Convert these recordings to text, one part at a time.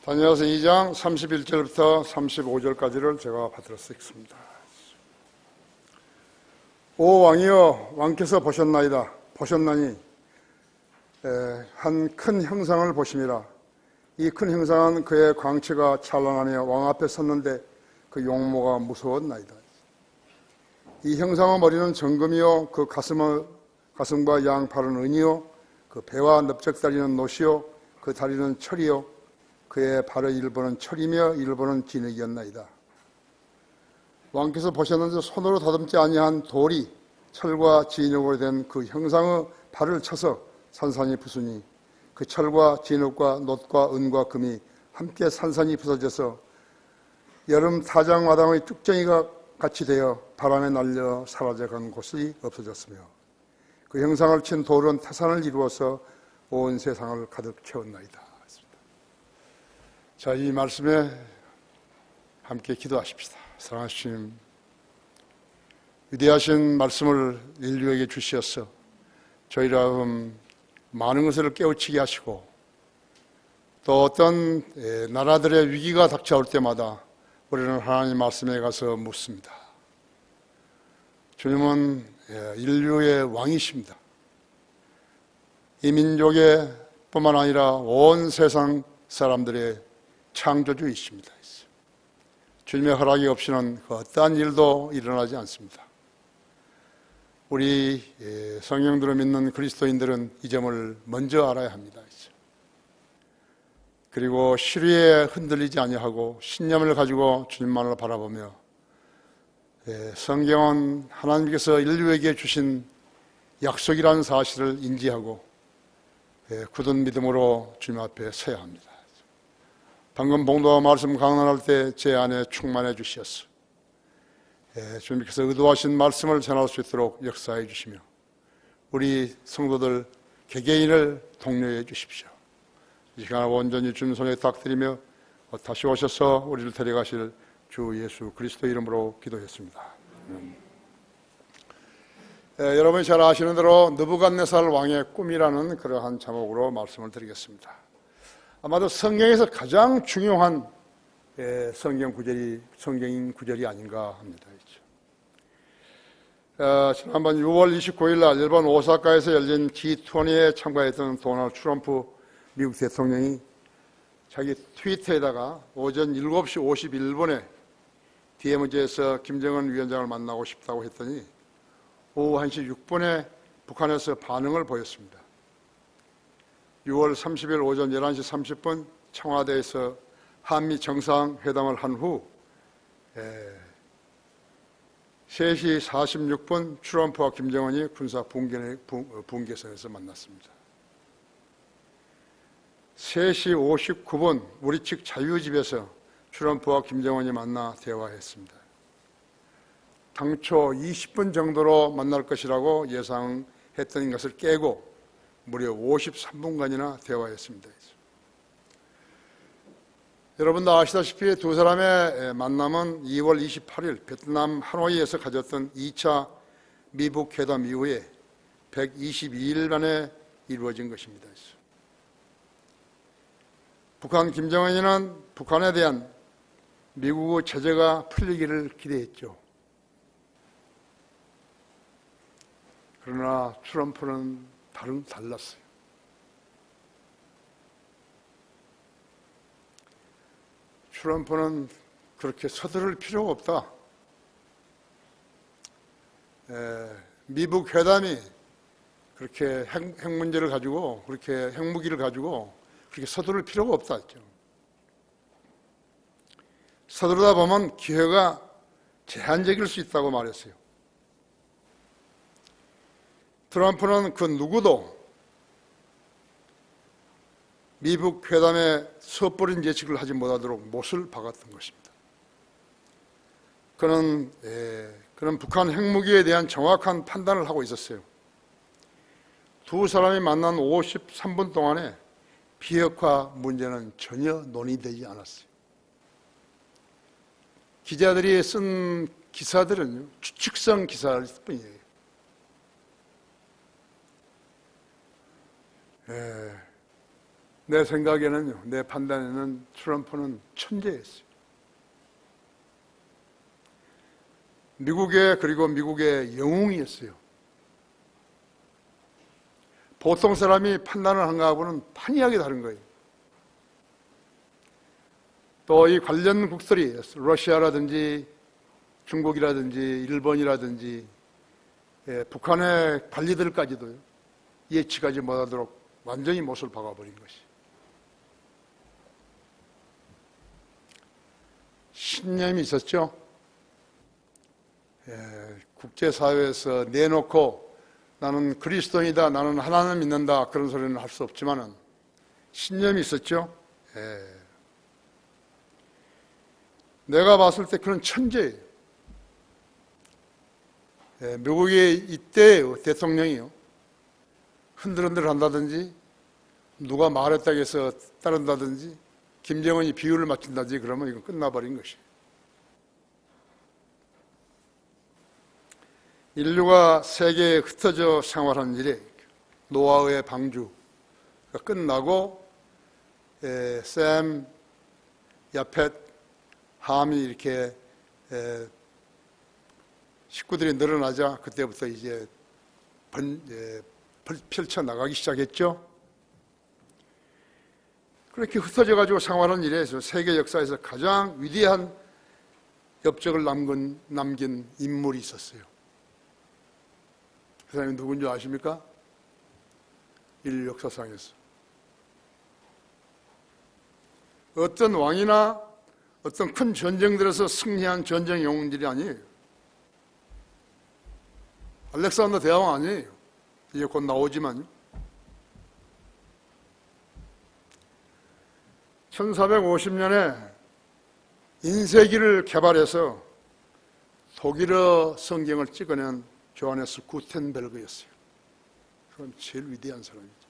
다니엘서 2장 31절부터 35절까지를 제가 받들어서 읽습니다. 오 왕이여, 왕께서 보셨나니 한 큰 형상을 보심이라. 이 큰 형상은 그의 광채가 찬란하며 왕 앞에 섰는데 그 용모가 무서웠나이다. 이 형상의 머리는 정금이요, 그 가슴과 양팔은 은이요, 그 배와 넓적다리는 노시요, 그 다리는 철이요, 그의 발의 일부는 철이며 일부는 진흙이었나이다. 왕께서 보셨는데 손으로 다듬지 아니한 돌이 철과 진흙으로 된 그 형상의 발을 쳐서 산산이 부수니 그 철과 진흙과 놋과 은과 금이 함께 산산이 부서져서 여름 타작마당의 쭉정이가 같이 되어 바람에 날려 사라져간 곳이 없어졌으며 그 형상을 친 돌은 태산을 이루어서 온 세상을 가득 채웠나이다. 자, 이 말씀에 함께 기도하십시다. 사랑하신 주님, 위대하신 말씀을 인류에게 주시어서 저희라 많은 것을 깨우치게 하시고 또 어떤 나라들의 위기가 닥쳐올 때마다 우리는 하나님 말씀에 가서 묻습니다. 주님은 인류의 왕이십니다. 이 민족의 뿐만 아니라 온 세상 사람들의 창조주이십니다. 주님의 허락이 없이는 어떠한 일도 일어나지 않습니다. 우리 성령들을 믿는 그리스도인들은 이 점을 먼저 알아야 합니다. 그리고 시류에 흔들리지 아니하고 신념을 가지고 주님만을 바라보며 성경은 하나님께서 인류에게 주신 약속이라는 사실을 인지하고 굳은 믿음으로 주님 앞에 서야 합니다. 방금 봉도와 말씀 강론할 때 제 안에 충만해 주시었어. 주님께서 의도하신 말씀을 전할 수 있도록 역사해 주시며 우리 성도들 개개인을 독려해 주십시오. 이 시간 온전히 주님 손에 탁드리며 다시 오셔서 우리를 데려가실 주 예수 그리스도 이름으로 기도했습니다. 여러분이 잘 아시는 대로 느부갓네살 왕의 꿈이라는 그러한 제목으로 말씀을 드리겠습니다. 아마도 성경에서 가장 중요한 성경인 구절이 아닌가 합니다. 지난번 6월 29일 날 일본 오사카에서 열린 G20에 참가했던 도널드 트럼프 미국 대통령이 자기 트위터에다가 오전 7시 51분에 DMZ에서 김정은 위원장을 만나고 싶다고 했더니 오후 1시 6분에 북한에서 반응을 보였습니다. 6월 30일 오전 11시 30분 청와대에서 한미 정상회담을 한 후 3시 46분 트럼프와 김정은이 군사 분계선에서 만났습니다. 3시 59분 우리 측 자유집에서 트럼프와 김정은이 만나 대화했습니다. 당초 20분 정도로 만날 것이라고 예상했던 것을 깨고 무려 53분간이나 대화했습니다. 여러분도 아시다시피 두 사람의 만남은 2월 28일 베트남 하노이에서 가졌던 2차 미북 회담 이후에 122일 만에 이루어진 것입니다. 북한 김정은이는 북한에 대한 미국의 제재가 풀리기를 기대했죠. 그러나 트럼프는 달랐어요. 트럼프는 그렇게 서두를 필요가 없다. 미북 회담이 그렇게 핵 문제를 가지고 그렇게 핵무기를 가지고 그렇게 서두를 필요가 없다 했죠. 서두르다 보면 기회가 제한적일 수 있다고 말했어요. 트럼프는 그 누구도 미북 회담에 섣부른 예측을 하지 못하도록 못을 박았던 것입니다. 그는 북한 핵무기에 대한 정확한 판단을 하고 있었어요. 두 사람이 만난 53분 동안에 비핵화 문제는 전혀 논의되지 않았어요. 기자들이 쓴 기사들은 추측성 기사일 뿐이에요. 내 생각에는요, 내 판단에는 트럼프는 천재였어요. 그리고 미국의 영웅이었어요. 보통 사람이 판단을 한 거하고는 판이하게 다른 거예요. 또 이 관련국들이 러시아라든지 중국이라든지 일본이라든지 북한의 관리들까지도 예측하지 못하도록 완전히 못을 박아버린 것이. 신념이 있었죠. 국제사회에서 내놓고 나는 그리스도인이다, 나는 하나님을 믿는다, 그런 소리는 할 수 없지만은 신념이 있었죠. 내가 봤을 때 그런 천재예요. 미국의 이때 대통령이요, 흔들흔들 한다든지 누가 말했다고 해서 따른다든지 김정은이 비유를 맞춘다든지 그러면 이건 끝나버린 것이에요. 인류가 세계에 흩어져 생활한 일에 노아의 방주가 끝나고 셈, 야펫, 함이 이렇게 식구들이 늘어나자 그때부터 이제 펼쳐나가기 시작했죠. 그렇게 흩어져가지고 생활한 일에서 세계 역사에서 가장 위대한 업적을 남긴 인물이 있었어요. 그 사람이 누군지 아십니까? 인류 역사상에서. 어떤 왕이나 어떤 큰 전쟁들에서 승리한 전쟁 영웅들이 아니에요. 알렉산더 대왕 아니에요. 이제 곧 나오지만요. 1450년에 인쇄기를 개발해서 독일어 성경을 찍어낸 조하네스 구텐베르그였어요. 그건 제일 위대한 사람이죠.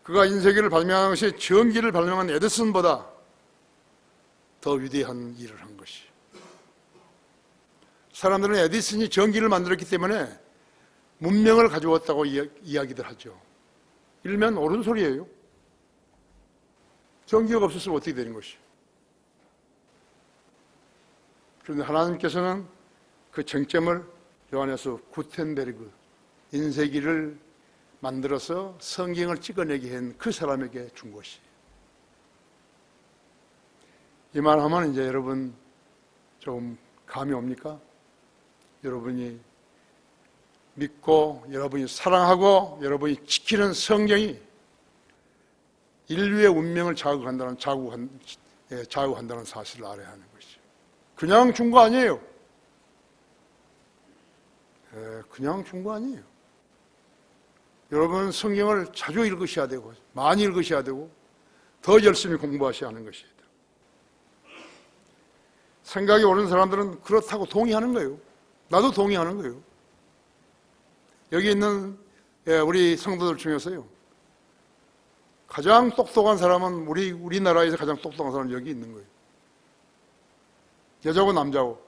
그가 인쇄기를 발명한 것이 전기를 발명한 에디슨보다 더 위대한 일을 한 것이. 사람들은 에디슨이 전기를 만들었기 때문에 문명을 가져왔다고 이야기들 하죠. 일면 옳은 소리예요. 전기가 없었으면 어떻게 되는 것이요. 그런데 하나님께서는 그 쟁점을 요한에서 구텐베르그 인쇄기를 만들어서 성경을 찍어내게 한 그 사람에게 준 것이. 이 말하면 이제 여러분 좀 감이 옵니까? 여러분이 믿고 여러분이 사랑하고 여러분이 지키는 성경이 인류의 운명을 좌우한다는 사실을 알아야 하는 것이죠. 그냥 준 거 아니에요. 그냥 준 거 아니에요. 여러분 성경을 자주 읽으셔야 되고 많이 읽으셔야 되고 더 열심히 공부하셔야 하는 것이다. 생각이 옳은 사람들은 그렇다고 동의하는 거예요. 나도 동의하는 거예요. 여기 있는 우리 성도들 중에서요, 가장 똑똑한 사람은 우리나라에서 가장 똑똑한 사람은 여기 있는 거예요. 여자고 남자고.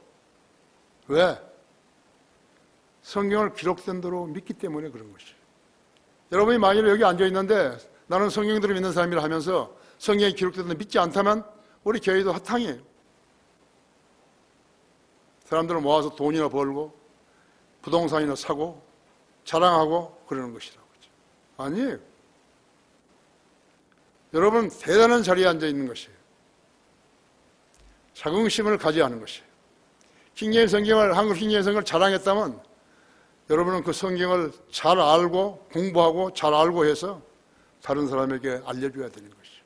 왜? 성경을 기록된 대로 믿기 때문에 그런 것이에요. 여러분이 만일 여기 앉아 있는데 나는 성경대로 믿는 사람이라 하면서 성경에 기록된 대로 믿지 않다면 우리 교회도 허탕이에요. 사람들을 모아서 돈이나 벌고 부동산이나 사고 자랑하고 그러는 것이라고. 아니에요. 여러분 대단한 자리에 앉아 있는 것이에요. 자긍심을 가져야 하는 것이에요. 킹제임스 성경을, 한국 킹제임스 성경을 자랑했다면 여러분은 그 성경을 잘 알고 공부하고 잘 알고 해서 다른 사람에게 알려줘야 되는 것이죠.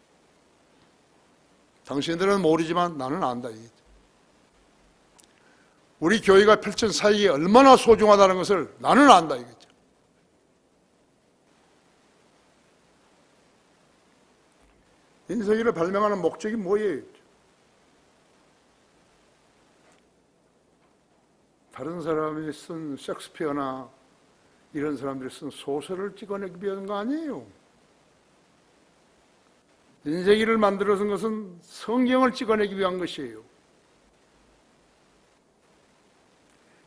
당신들은 모르지만 나는 안다. 우리 교회가 펼친 사역이 얼마나 소중하다는 것을 나는 안다 이거죠. 인쇄기를 발명하는 목적이 뭐예요? 다른 사람이 쓴 셰익스피어나 이런 사람들이 쓴 소설을 찍어내기 위한 거 아니에요. 인쇄기를 만들어 쓴 것은 성경을 찍어내기 위한 것이에요.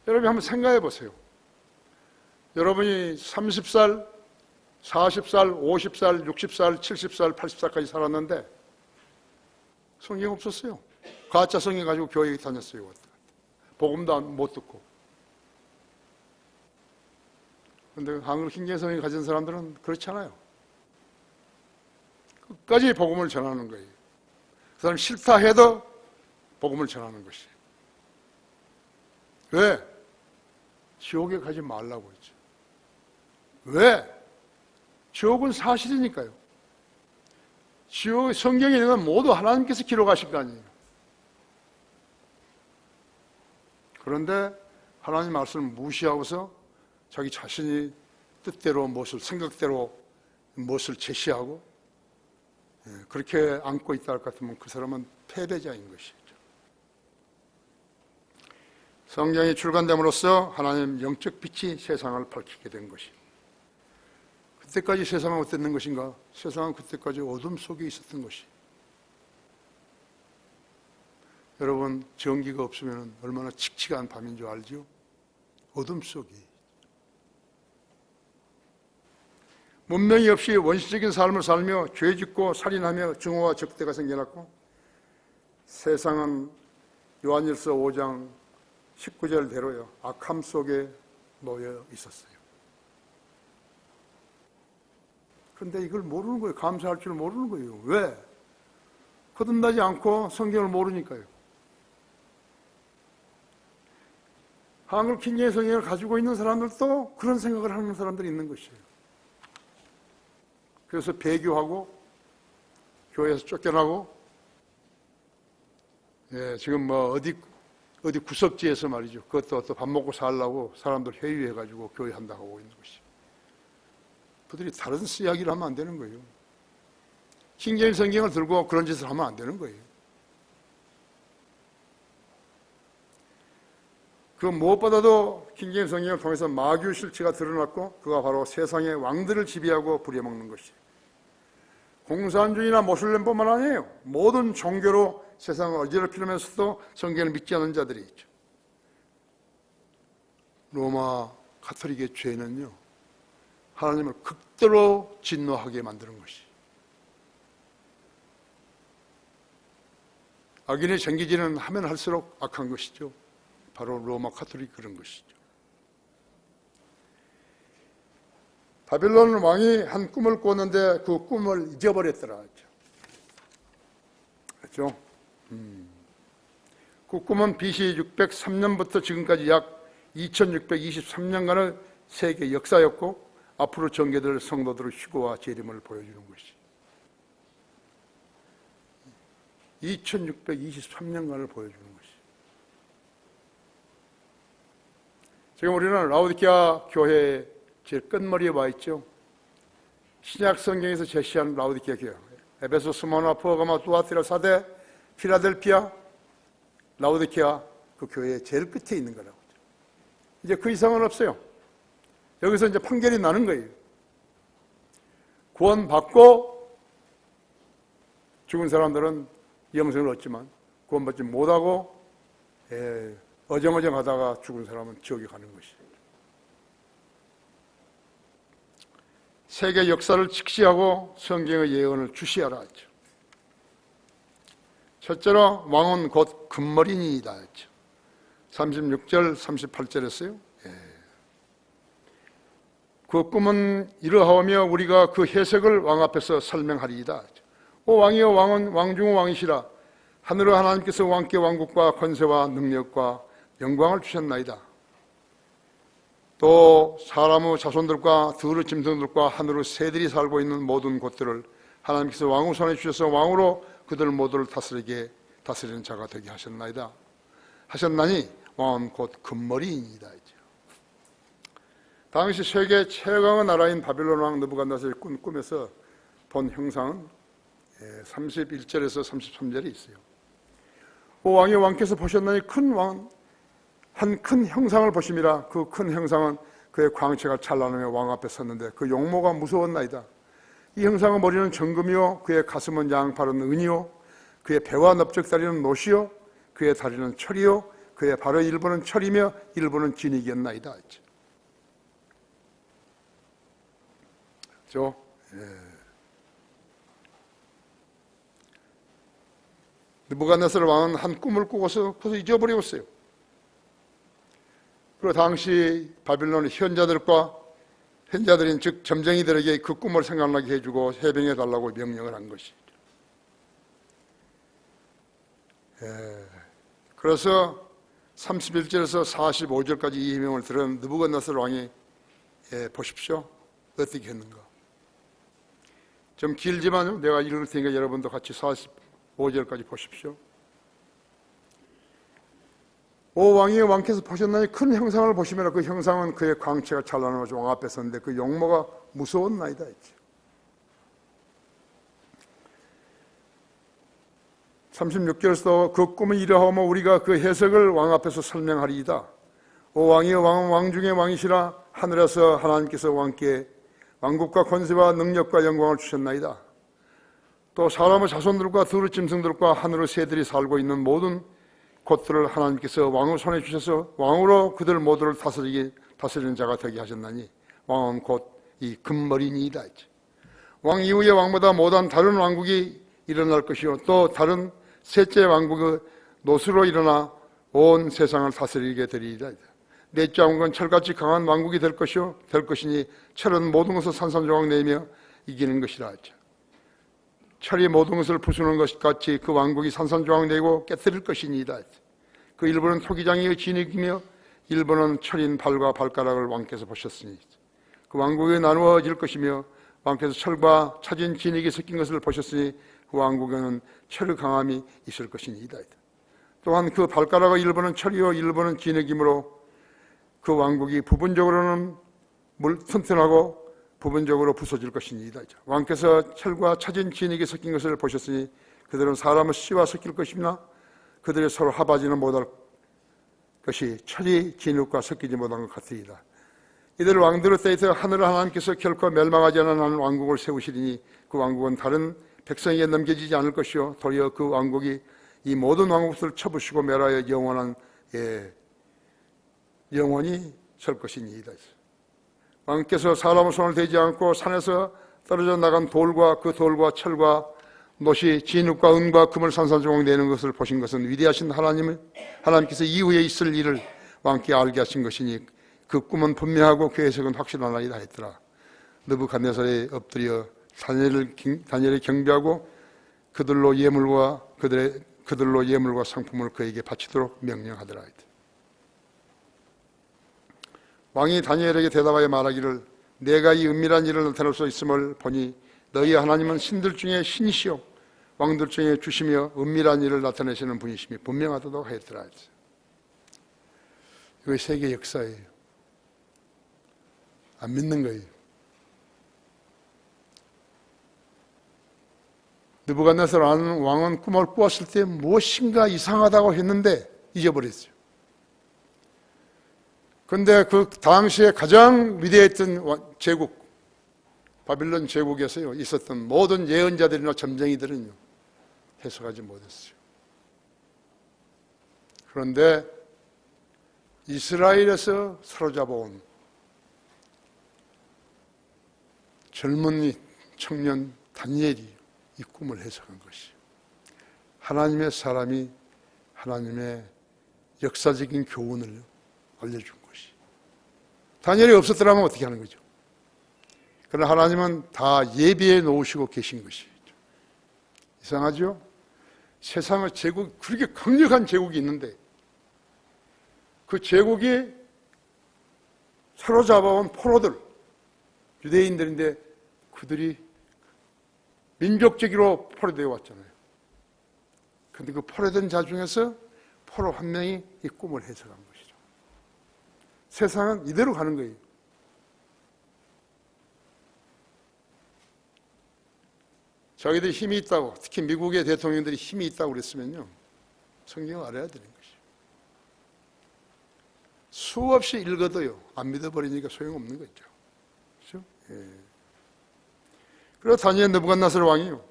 여러분이 한번 생각해 보세요. 여러분이 30살, 40살, 50살, 60살, 70살, 80살까지 살았는데 성경 없었어요. 가짜 성경 가지고 교회 다녔어요. 복음도 못 듣고. 그런데 한글 킹제임 성경 가진 사람들은 그렇지 않아요. 끝까지 복음을 전하는 거예요. 그 사람 싫다 해도 복음을 전하는 것이에요. 왜? 지옥에 가지 말라고 했죠. 왜? 지옥은 사실이니까요. 지옥, 성경에 있는 건 모두 하나님께서 기록하신 거 아니에요. 그런데 하나님 말씀을 무시하고서 자기 자신이 뜻대로 무엇을, 생각대로 무엇을 제시하고 그렇게 안고 있다 할 것 같으면 그 사람은 패배자인 것이죠. 성경이 출간됨으로써 하나님 영적 빛이 세상을 밝히게 된 것입니다. 그때까지 세상은 어땠는 것인가? 세상은 그때까지 어둠 속에 있었던 것이. 여러분, 전기가 없으면 얼마나 칙칙한 밤인 줄 알죠? 어둠 속에. 문명이 없이 원시적인 삶을 살며 죄짓고 살인하며 증오와 적대가 생겨났고, 세상은 요한일서 5장 19절대로요, 악함 속에 놓여 있었어요. 그런데 이걸 모르는 거예요. 감사할 줄 모르는 거예요. 왜? 거듭나지 않고 성경을 모르니까요. 한글 킹제임 성경을 가지고 있는 사람들도 그런 생각을 하는 사람들이 있는 것이에요. 그래서 배교하고 교회에서 쫓겨나고, 지금 뭐 어디 구석지에서 말이죠. 그것도 또 밥 먹고 살려고 사람들 회유해가지고 교회 한다고 하고 있는 것이죠. 그들이 다른 이야기를 하면 안 되는 거예요. 킹제임 성경을 들고 그런 짓을 하면 안 되는 거예요. 그 무엇보다도 킹제임 성경을 통해서 마귀의 실체가 드러났고, 그가 바로 세상의 왕들을 지배하고 부려먹는 것이에요. 공산주의나 모슬렘뿐만 아니에요. 모든 종교로 세상을 어지럽히면서도 성경을 믿지 않는 자들이 있죠. 로마 가톨릭의 죄는요, 하나님을 극도로 진노하게 만드는 것이. 악인의 정기지는 하면 할수록 악한 것이죠. 바로 로마 가톨릭 그런 것이죠. 바빌론 왕이 한 꿈을 꿨는데 그 꿈을 잊어버렸더라 하죠. 그렇죠? 그 꿈은 BC 603년부터 지금까지 약 2623년간의 세계 역사였고, 앞으로 전개될 성도들의 휴거와 재림을 보여주는 것이. 2623년간을 보여주는 것이. 지금 우리는 라오디게아 교회의 제일 끝머리에 와 있죠. 신약 성경에서 제시한 라오디게아 교회. 에베소, 스모나, 퍼가마, 두아티라, 사데, 필라델피아, 라오디게아 그 교회의 제일 끝에 있는 거라고. 이제 그 이상은 없어요. 여기서 이제 판결이 나는 거예요. 구원받고 죽은 사람들은 영생을 얻지만 구원받지 못하고 어정어정하다가 죽은 사람은 지옥에 가는 것이에요. 세계 역사를 직시하고 성경의 예언을 주시하라 했죠. 첫째로 왕은 곧 금머리니이다 했죠. 36절 38절에서요. 그 꿈은 이러하오며 우리가 그 해석을 왕 앞에서 설명하리이다. 오 왕이여, 왕은 왕중의 왕이시라. 하늘의 하나님께서 왕께 왕국과 권세와 능력과 영광을 주셨나이다. 또 사람의 자손들과 들의 짐승들과 하늘의 새들이 살고 있는 모든 곳들을 하나님께서 왕의 손에 주셔서 왕으로 그들 모두를 다스리는 자가 되게 하셨나이다. 하셨나니 왕은 곧 금머리이니이다. 당시 세계 최강의 나라인 바빌론 왕 느부갓네살의 꿈에서 본 형상은 31절에서 33절에 있어요. 오 왕의 왕께서 보셨나니 한 큰 형상을 보심이라. 그 큰 형상은 그의 광채가 찬란하며 왕 앞에 섰는데 그 용모가 무서웠나이다. 이 형상의 머리는 정금이요, 그의 가슴은 양팔은 은이요, 그의 배와 넓적다리는 노시요, 그의 다리는 철이요, 그의 발의 일부는 철이며 일부는 진이겠나이다. 죠. 느부갓네살 왕은 한 꿈을 꾸고서 벌써 잊어버렸어요. 그리고 당시 바빌론 현자들인 즉 점쟁이들에게 그 꿈을 생각나게 해주고 해병해 달라고 명령을 한 것이죠. 그래서 31절에서 45절까지 이 해명을 들은 느부갓네살 왕이 보십시오. 어떻게 했는가. 좀 길지만요. 내가 읽을 테니까 여러분도 같이 45절까지 보십시오. 오 왕이여 왕께서 보셨나니 큰 형상을 보시면 그 형상은 그의 광채가 찬란하고 왕 앞에 섰는데 그 용모가 무서웠나이다 했죠. 36절에서 그 꿈은 이러하며 우리가 그 해석을 왕 앞에서 설명하리이다. 오 왕이여 왕은 왕 중에 왕이시라. 하늘에서 하나님께서 왕께 왕국과 권세와 능력과 영광을 주셨나이다. 또 사람의 자손들과 들의 짐승들과 하늘의 새들이 살고 있는 모든 곳들을 하나님께서 왕의 손에 주셔서 왕으로 그들 모두를 다스리는 자가 되게 하셨나니 왕은 곧 이 금머리니이다. 왕 이후에 왕보다 못한 다른 왕국이 일어날 것이요 또 다른 셋째 왕국의 노수로 일어나 온 세상을 다스리게 되리이다. 넷째 왕국은 철같이 강한 왕국이 될 것이니 철은 모든 것을 산산조각 내며 이기는 것이라. 철이 모든 것을 부수는 것 같이 그 왕국이 산산조각 내고 깨뜨릴 것이니이다. 그 일부는 토기장이여 진흙이며 일부는 철인 발과 발가락을 왕께서 보셨으니 그 왕국이 나누어질 것이며 왕께서 철과 차진 진흙이 섞인 것을 보셨으니 그 왕국에는 철의 강함이 있을 것이니이다. 또한 그 발가락의 일부는 철이요 일부는 진흙이므로 그 왕국이 부분적으로는 튼튼하고 부분적으로 부서질 것이니이다. 왕께서 철과 차진 진흙이 섞인 것을 보셨으니 그들은 사람의 씨와 섞일 것이나 그들이 서로 합하지는 못할 것이 철이 진흙과 섞이지 못한 것 같으리이다. 이들 왕들의 때에 하늘의 하나님께서 결코 멸망하지 않은 왕국을 세우시리니 그 왕국은 다른 백성에게 넘겨지지 않을 것이요 도리어 그 왕국이 이 모든 왕국들을 쳐부시고 멸하여 영원히 설 것이니이다. 왕께서 사람의 손을 대지 않고 산에서 떨어져 나간 돌과 그 돌과 철과 못이 진흙과 은과 금을 산산조각 내는 것을 보신 것은 위대하신 하나님께서 이후에 있을 일을 왕께 알게 하신 것이니 그 꿈은 분명하고 그 해석은 확실하나이다 했더라. 느부갓네살이 엎드려 다니엘을 경배하고 그들로 예물과 상품을 그에게 바치도록 명령하더라. 왕이 다니엘에게 대답하여 말하기를 내가 이 은밀한 일을 나타낼 수 있음을 보니 너희 하나님은 신들 중에 신이시오 왕들 중에 주시며 은밀한 일을 나타내시는 분이시며 분명하다고 하였더라. 이거 세계 역사예요. 안 믿는 거예요. 느부갓네살 왕은 꿈을 꾸었을 때 무엇인가 이상하다고 했는데 잊어버렸어요. 그런데 그 당시에 가장 위대했던 제국, 바빌론 제국에서요 있었던 모든 예언자들이나 점쟁이들은요 해석하지 못했어요. 그런데 이스라엘에서 사로잡아온 젊은 청년 다니엘이 이 꿈을 해석한 것이에요. 하나님의 사람이 하나님의 역사적인 교훈을 알려준 것이. 다니엘이 없었더라면 어떻게 하는 거죠? 그러나 하나님은 다 예비해 놓으시고 계신 것이죠. 이상하죠? 세상의 제국, 그렇게 강력한 제국이 있는데 그 제국이 사로잡아온 포로들, 유대인들인데 그들이 민족적으로 포로되어 왔잖아요. 그런데 그 포로된 자 중에서 포로 한 명이 이 꿈을 해석한 것이죠. 세상은 이대로 가는 거예요. 자기들이 힘이 있다고, 특히 미국의 대통령들이 힘이 있다고 그랬으면요 성경을 알아야 되는 것이죠. 수없이 읽어도요 안 믿어버리니까 소용없는 거죠. 그렇죠? 예. 그래서 다니엘 느부갓네살 왕이요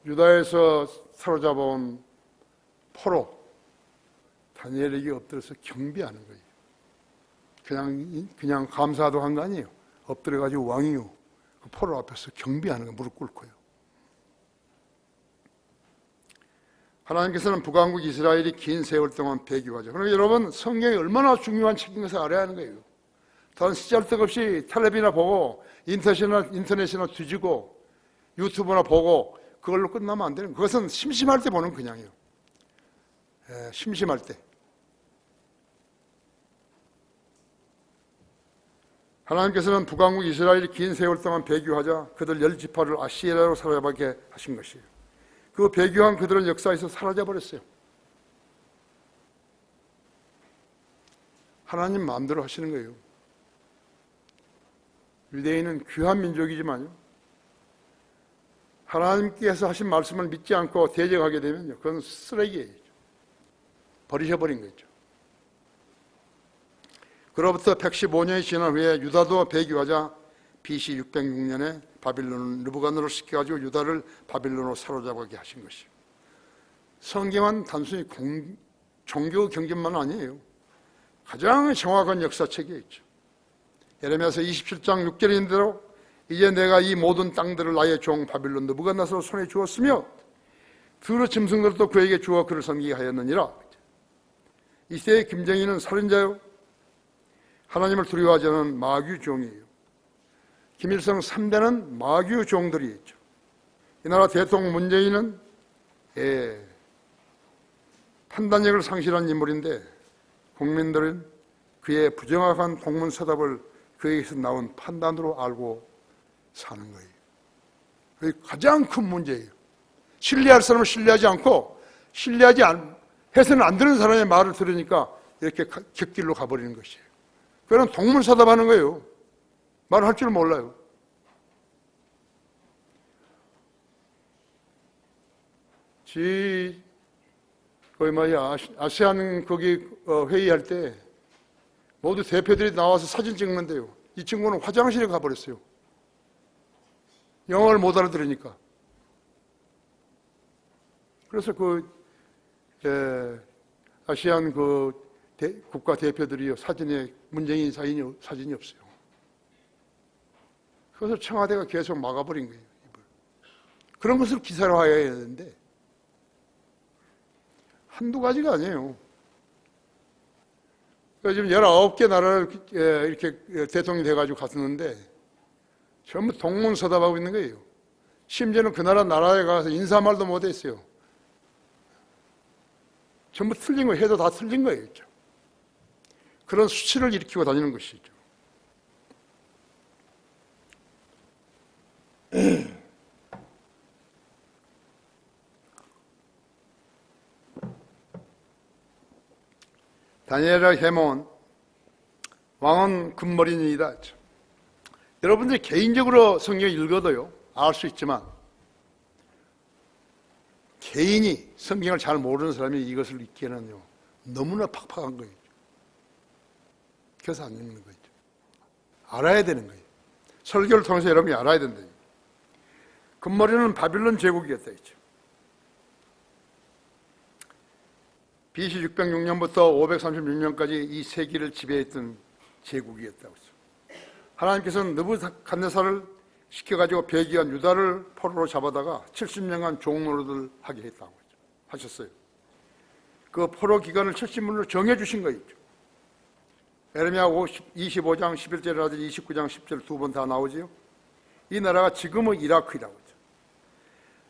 유다에서 사로잡아온 포로 다니엘에게 엎드려서 경배하는 거예요. 그냥 감사도 한 거 아니에요. 엎드려가지고 왕이요, 그 포로 앞에서 경배하는 거, 무릎 꿇고요. 하나님께서는 북왕국 이스라엘이 긴 세월 동안 배교하죠. 그러니까 여러분, 성경이 얼마나 중요한 책인 것을 알아야 하는 거예요. 다른 쓰잘데없이 텔레비나 보고 인터넷이나 뒤지고 유튜브나 보고 그걸로 끝나면 안 되는 거예요. 그것은 심심할 때 보는 그냥이에요. 심심할 때. 하나님께서는 북왕국 이스라엘이 긴 세월 동안 배교하자 그들 10지파를 아시리아로 사로잡게 하신 것이에요. 그 배교한 그들은 역사에서 사라져버렸어요. 하나님 마음대로 하시는 거예요. 유대인은 귀한 민족이지만요, 하나님께서 하신 말씀을 믿지 않고 대적하게 되면요, 그건 쓰레기예요. 버리셔버린 거죠. 그로부터 115년이 지난 후에 유다도 배교하자 BC 606년에 바빌론을 느부갓네살을 시켜가지고 유다를 바빌론으로 사로잡게 하신 것이에요. 성경은 단순히 종교 경전만 아니에요. 가장 정확한 역사책이 있죠. 예레미야서 27장 6절인 대로 이제 내가 이 모든 땅들을 나의 종 바빌론 느부갓네살 손에 주었으며 두루 짐승들도 그에게 주어 그를 섬기게 하였느니라. 이 시대의 김정희는 살인자요, 하나님을 두려워하지 않은 마귀 종이에요. 김일성 3대는 마귀 종들이 있죠. 이 나라 대통령 문재인은 판단력을 상실한 인물인데 국민들은 그의 부정확한 공문서답을 그에게서 나온 판단으로 알고 사는 거예요. 그게 가장 큰 문제예요. 신뢰할 사람을 신뢰하지 않고 해서는 안 되는 사람의 말을 들으니까 이렇게 곁길로 가버리는 것이에요. 그건 동문서답하는 거예요. 말을 할 줄 몰라요. 아세안 거기 회의할 때 모두 대표들이 나와서 사진 찍는데요, 이 친구는 화장실에 가버렸어요. 영어를 못 알아들으니까. 그래서 아시안 국가 대표들이요, 사진에 문재인 사진이 없어요. 그래서 청와대가 계속 막아버린 거예요. 그런 것을 기사화해야 되는데 한두 가지가 아니에요. 지금 19개 나라를 이렇게 대통령이 돼가지고 갔었는데 전부 동문서답하고 있는 거예요. 심지어는 그 나라에 가서 인사말도 못했어요. 전부 틀린 거예요. 해도 다 틀린 거예요. 그런 수치를 일으키고 다니는 것이죠. 다니엘의 해몬, 왕은 금머리니이다. 여러분들이 개인적으로 성경 읽어도요, 알 수 있지만 개인이 성경을 잘 모르는 사람이 이것을 읽기에는요, 너무나 팍팍한 거예요. 그래서 안 읽는 거죠. 알아야 되는 거예요. 설교를 통해서 여러분이 알아야 된다. 금머리는 바빌론 제국이었다 했죠. BC 606년부터 536년까지 이 세기를 지배했던 제국이었다고 했죠. 하나님께서는 느부갓네살을 시켜가지고 배교한 유다를 포로로 잡아다가 70년간 종노릇을 하게 했다고 하셨어요. 그 포로 기간을 70년으로 정해주신 거였죠. 예레미야 25장 11절이라든지 29장 10절 두 번 다 나오지요. 이 나라가 지금은 이라크이라고 하죠.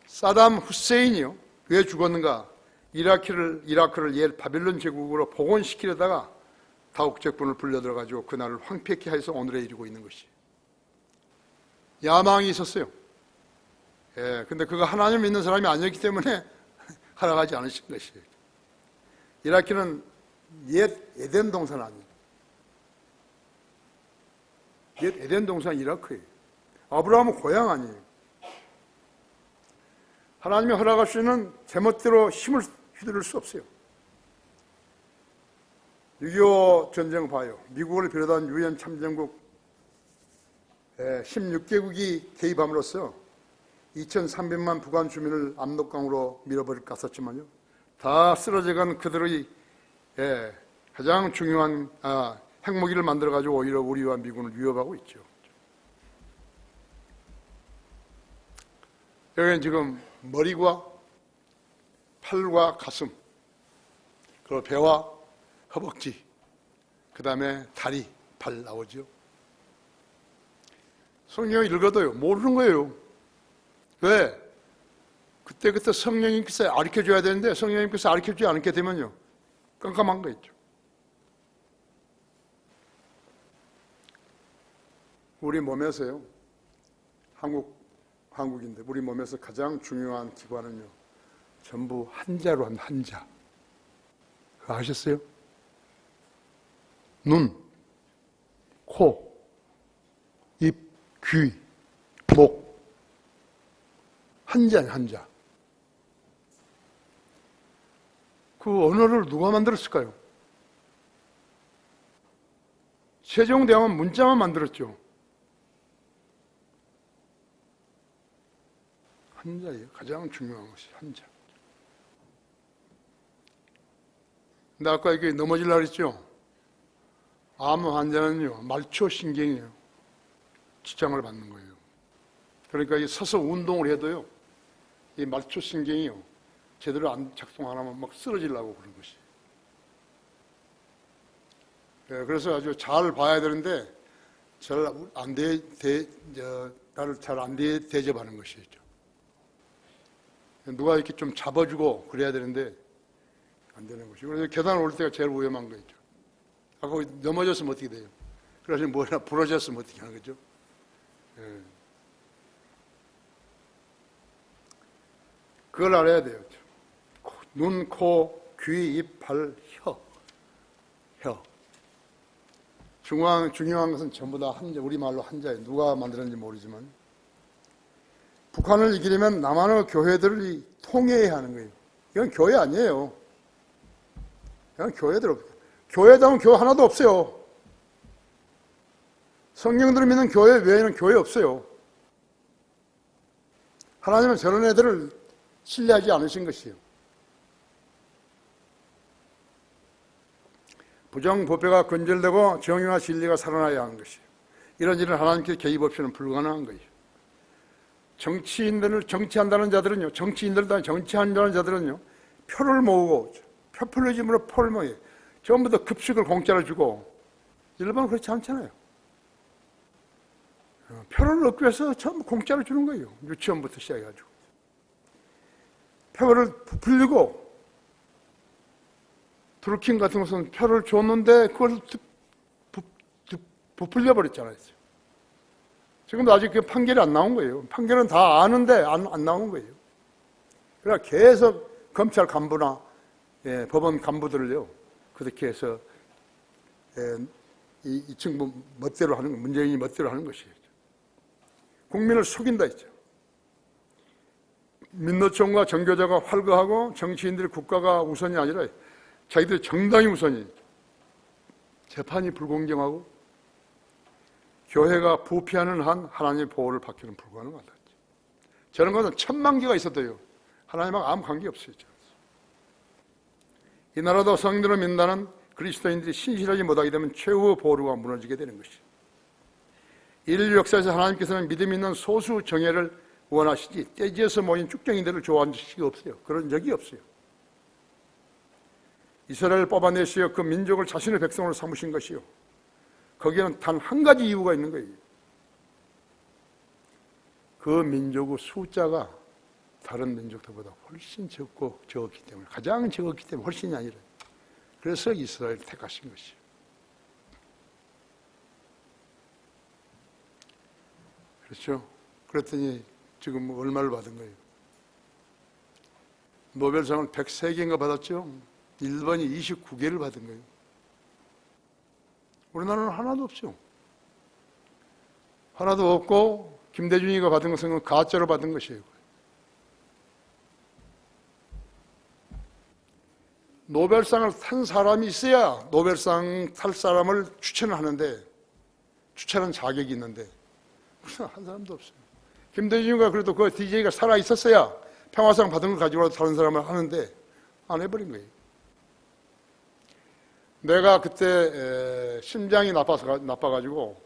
사담 후세인이요, 왜 죽었는가? 이라크를 옛 바빌론 제국으로 복원시키려다가 다국적군을 불려들어가지고 그 나라를 황폐케 해서 오늘에 이르고 있는 것이. 야망이 있었어요. 근데 그거 하나님 믿는 사람이 아니었기 때문에 허락하지 않으신 것이에요. 이라크는 옛 에덴 동산 아니에요. 옛 에덴 동산 이라크예요. 아브라함은 고향 아니에요. 하나님이 허락할 수 있는 제멋대로 힘을 휘두를 수 없어요. 6.25 전쟁 봐요. 미국을 비롯한 유엔 참전국 16개국이 개입함으로써 2,300만 북한 주민을 압록강으로 밀어버릴까 했었지만요, 다 쓰러져간 그들의 가장 중요한 핵무기를 만들어가지고 오히려 우리와 미군을 위협하고 있죠. 여기는 지금 머리와 팔과 가슴, 그리고 배와 허벅지, 그 다음에 다리, 발 나오죠. 성경을 읽어도요, 모르는 거예요. 왜? 그때 성령님께서 가르쳐줘야 되는데 성령님께서 가르쳐주지 않게 되면요, 깜깜한 거 있죠. 우리 몸에서요, 한국인데 우리 몸에서 가장 중요한 기관은요, 전부 한자로 한 한자. 그거 아셨어요? 눈, 코, 입, 귀, 목. 한자는 한자. 그 언어를 누가 만들었을까요? 세종대왕은 문자만 만들었죠. 한자예요. 가장 중요한 것이 한자. 근데 아까 이렇게 넘어지려고 그랬죠? 암 환자는요, 말초신경이에요. 지장을 받는 거예요. 그러니까 이 서서 운동을 해도요, 이 말초신경이요, 제대로 안 작동 안 하면 막 쓰러지려고 그런 것이. 그래서 아주 잘 봐야 되는데, 나를 잘 안 대접하는 것이죠. 누가 이렇게 좀 잡아주고 그래야 되는데, 안 되는 것이죠. 그래서 계단 올 때가 제일 위험한 거죠. 아까 넘어졌으면 어떻게 돼요? 그래서 뭐나 부러졌으면 어떻게 하는 거죠? 예. 그걸 알아야 돼요. 눈, 코, 귀, 입, 발, 혀. 중요한 것은 전부 다 한자, 우리말로 한자예요. 누가 만들었는지 모르지만. 북한을 이기려면 남한의 교회들을 통해야 하는 거예요. 이건 교회 아니에요. 이건 교회다운 교회 하나도 없어요. 성경들을 믿는 교회 외에는 교회 없어요. 하나님은 저런 애들을 신뢰하지 않으신 것이에요. 부정부패가 근절되고 정의와 진리가 살아나야 하는 것이에요. 이런 일은 하나님께 개입 없이는 불가능한 거예요. 정치한다는 자들은요, 표를 모으고, 포퓰리즘으로 표를 모여요. 전부 다 급식을 공짜로 주고, 일반은 그렇지 않잖아요. 표를 얻기 위해서 전부 공짜로 주는 거예요. 유치원부터 시작해가지고. 표를 부풀리고, 드루킹 같은 것은 표를 줬는데 그걸 부풀려버렸잖아요. 지금도 아직 그 판결이 안 나온 거예요. 판결은 다 아는데 안 나온 거예요. 그러니까 계속 검찰 간부나 법원 간부들을요, 그렇게 해서 이 친구 멋대로 하는 거, 문재인이 멋대로 하는 것이에요. 국민을 속인다 했죠. 민노총과 정교조가 활거하고 정치인들이 국가가 우선이 아니라 자기들의 정당이 우선이에요. 재판이 불공정하고 교회가 부패하는 한 하나님의 보호를 받기는 불가능하다. 저런 것은 1000만 개가 있어도요, 하나님하고 아무 관계 없어요. 이 나라도 성령으로 믿는다는 그리스도인들이 신실하지 못하게 되면 최후의 보루가 무너지게 되는 것이죠. 인류 역사에서 하나님께서는 믿음 있는 소수 정예를 원하시지 떼지어서 모인 쭉정이들을 좋아하는 적이 없어요. 그런 적이 없어요. 이스라엘을 뽑아내시어 그 민족을 자신의 백성으로 삼으신 것이요, 거기에는 단 한 가지 이유가 있는 거예요. 그 민족의 숫자가 다른 민족들보다 훨씬 적었기 때문에, 가장 적었기 때문에, 훨씬이 아니라, 그래서 이스라엘을 택하신 것이요. 그렇죠? 그랬더니 지금 얼마를 받은 거예요? 노벨상을 103개인가 받았죠? 일본이 29개를 받은 거예요. 우리나라는 하나도 없죠. 하나도 없고, 김대중이가 받은 것은 가짜로 받은 것이에요. 노벨상을 탄 사람이 있어야 노벨상 탈 사람을 추천을 하는데, 추천한 자격이 있는데, 무슨 한 사람도 없어요. 김대중이가 그래도 그 DJ가 살아 있었어야 평화상 받은 걸 가지고 다른 사람을 하는데, 안 해버린 거예요. 내가 그때 심장이 나빠가지고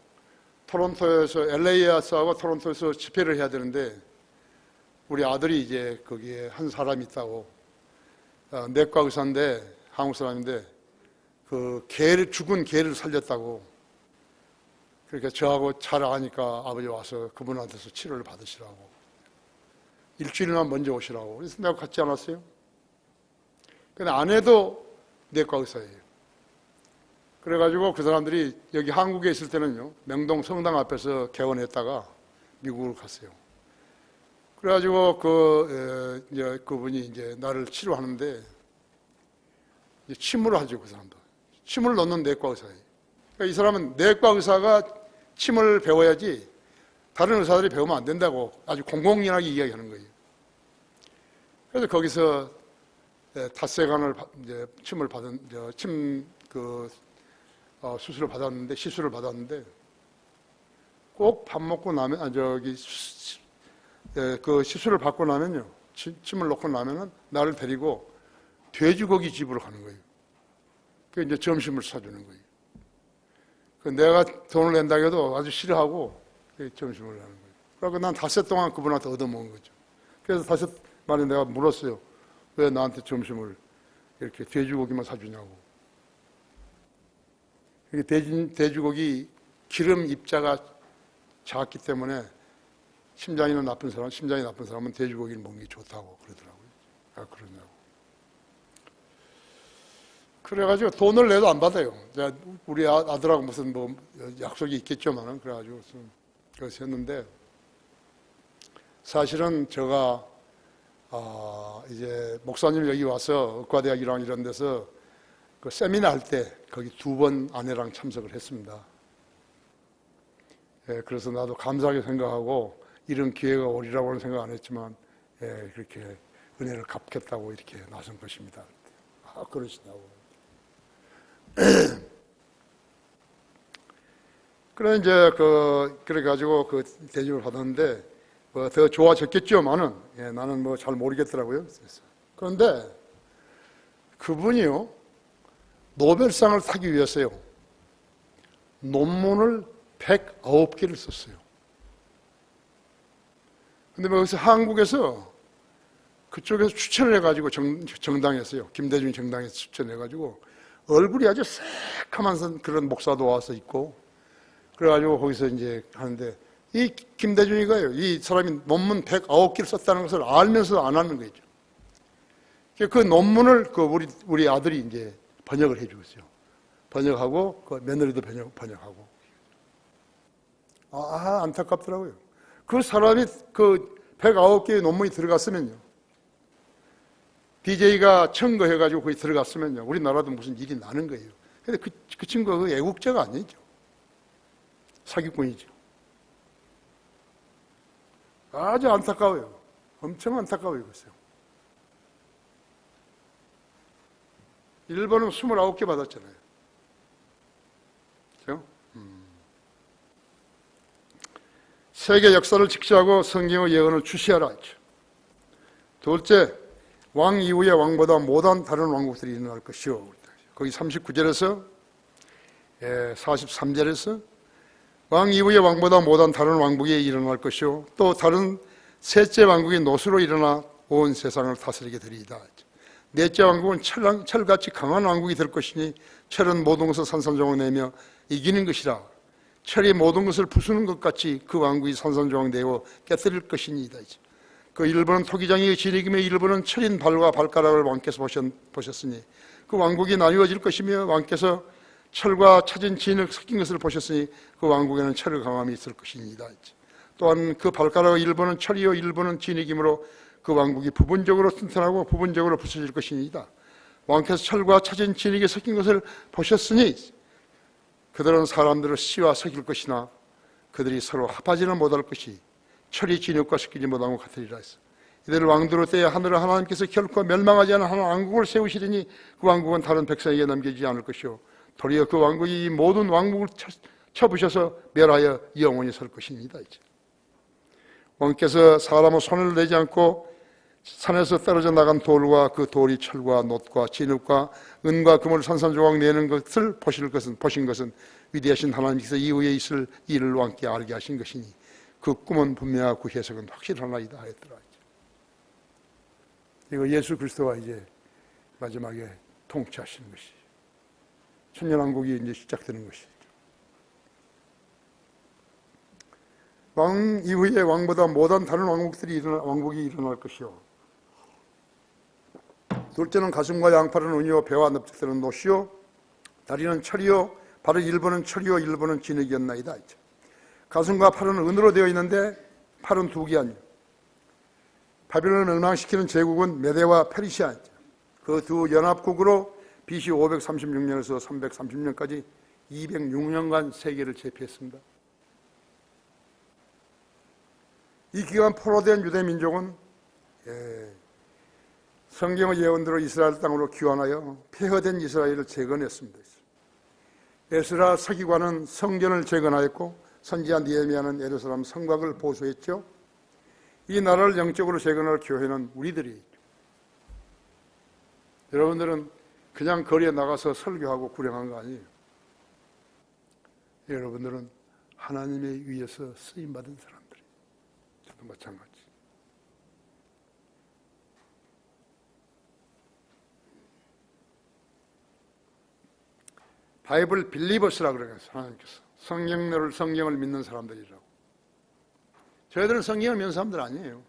토론토에서 LA에서하고 토론토에서 집회를 해야 되는데 우리 아들이 이제 거기에 한 사람이 있다고 내과 의사인데 한국 사람인데 그 죽은 개를 살렸다고 그러니까 저하고 잘 아니까 아버지 와서 그분한테서 치료를 받으시라고 일주일만 먼저 오시라고 그래서 내가 갔지 않았어요? 근데 아내도 내과 의사예요. 그래가지고 그 사람들이 여기 한국에 있을 때는요 명동 성당 앞에서 개원했다가 미국으로 갔어요. 그래가지고 그분이 이제 나를 치료하는데 이제 침을 하죠. 그 사람도 침을 넣는 내과 의사예요. 그러니까 이 사람은 내과 의사가 침을 배워야지 다른 의사들이 배우면 안 된다고 아주 공공연하게 이야기하는 거예요. 그래서 거기서 닷새간을 침을 받은 수술을 받았는데 시술을 받았는데 꼭 밥 먹고 나면 그 시술을 받고 나면요 침을 놓고 나면은 나를 데리고 돼지고기 집으로 가는 거예요. 그 이제 점심을 사주는 거예요. 그 내가 돈을 낸다고 해도 아주 싫어하고 점심을 하는 거예요. 그래서 난 닷새 동안 그분한테 얻어먹은 거죠. 그래서 닷새 만에 내가 물었어요. 왜 나한테 점심을 이렇게 돼지고기만 사주냐고. 돼지고기 기름 입자가 작기 때문에 심장이 나쁜 사람은 돼지고기를 먹는 게 좋다고 그러더라고요. 아, 그러냐고. 그래가지고 돈을 내도 안 받아요. 우리 아들하고 무슨 약속이 있겠죠만은 그래가지고 그래서 했는데 사실은 제가 이제 목사님 여기 와서 의과대학이랑 이런 데서 그 세미나 할 때 거기 2번 아내랑 참석을 했습니다. 예, 그래서 나도 감사하게 생각하고 이런 기회가 오리라고는 생각 안 했지만 그렇게 은혜를 갚겠다고 이렇게 나선 것입니다. 그러시다고. 그래 이제 그래가지고 그 대접을 받았는데 더 좋아졌겠죠만은 나는 잘 모르겠더라고요. 그런데 그분이요 노벨상을 타기 위해서요 논문을 109개를 썼어요. 근데 여기서 한국에서 그쪽에서 추천을 해가지고 정당에서요 김대중 정당에서 추천해가지고 얼굴이 아주 새카만 그런 목사도 와서 있고 그래가지고 거기서 이제 하는데 이 김대중이가요 이 사람이 논문 109개를 썼다는 것을 알면서도 안 하는 거죠. 그 논문을 우리 아들이 이제 번역을 해주었어요. 번역하고 그 며느리도 번역하고 안타깝더라고요. 그 사람이 그 109개의 논문이 들어갔으면요 DJ가 청구해가지고 거기 들어갔으면요 우리나라도 무슨 일이 나는 거예요. 근데 그 친구가 애국자가 아니죠. 사기꾼이죠. 아주 안타까워요. 엄청 안타까워요. 글쎄요. 일본은 29개 받았잖아요. 그렇죠? 세계 역사를 직시하고 성경의 예언을 주시하라 했죠. 둘째, 왕 이후의 왕보다 못한 다른 왕국들이 일어날 것이요. 거기 39절에서 43절에서 왕 이후의 왕보다 못한 다른 왕국이 일어날 것이요 또 다른 셋째 왕국이 노수로 일어나 온 세상을 다스리게 되리이다. 넷째 왕국은 철같이 강한 왕국이 될 것이니 철은 모든 것을 산산조각 내며 이기는 것이라. 철이 모든 것을 부수는 것 같이 그 왕국이 산산조각 내어 깨뜨릴 것이니이다. 그 일본은 토기장이 지리기며 일본은 철인 발과 발가락을 왕께서 보셨으니 그 왕국이 나뉘어질 것이며 왕께서 철과 차진 진흙 섞인 것을 보셨으니 그 왕국에는 철의 강함이 있을 것이니이다. 또한 그 발가락의 일본은 철이요 일본은 진흙이므로 그 왕국이 부분적으로 튼튼하고 부분적으로 부서질 것이니이다. 왕께서 철과 차진 진흙이 섞인 것을 보셨으니 그들은 사람들을 씨와 섞일 것이나 그들이 서로 합하지는 못할 것이 철이 진흙과 섞이지 못한 것 같으리라 했어. 이들을 왕들로 떼어 하늘을 하나님께서 결코 멸망하지 않은 한 왕국을 세우시리니 그 왕국은 다른 백성에게 남겨지지 않을 것이요 도리어 그 왕국이 이 모든 왕국을 쳐부셔서 멸하여 영원히 설 것입니다. 왕께서 사람의 손을 내지 않고 산에서 떨어져 나간 돌과 그 돌이 철과 놋과 진흙과 은과 금을 산산조각 내는 것을 보신 것은 위대하신 하나님께서 이후에 있을 일을 왕께 알게 하신 것이니 그 꿈은 분명하고 그 해석은 확실하나이다 했더라. 이거 예수 그리스도가 이제 마지막에 통치하시는 것이, 천년왕국이 이제 시작되는 것이. 왕 이후에 왕보다 못한 다른 왕국이 일어날 것이요. 둘째는 가슴과 양팔은 은이요 배와 넓적대는 놋이요 다리는 철이요 발의 일부는 철이요 일부는 진흙이었나이다. 가슴과 팔은 은으로 되어 있는데 팔은 두 개 아니요. 바빌론을 멸망시키는 제국은 메대와 페르시아, 그 두 연합국으로 BC 536년에서 330년까지 206년간 세계를 제패했습니다. 이 기간 포로된 유대 민족은 성경의 예언대로 이스라엘 땅으로 귀환하여 폐허된 이스라엘을 재건했습니다. 에스라 서기관은 성전을 재건하였고 선지자 느헤미야는 예루살렘 성곽을 보수했죠. 이 나라를 영적으로 재건할 교회는 우리들이, 여러분들은 그냥 거리에 나가서 설교하고 구령한 거 아니에요. 여러분들은 하나님의 위에서 쓰임받은 사람들이, 저도 마찬가지. 바이블 빌리버스라 그래요. 하나님께서 성경을 믿는 사람들이라고. 저희들은 성경을 믿는 사람들 아니에요.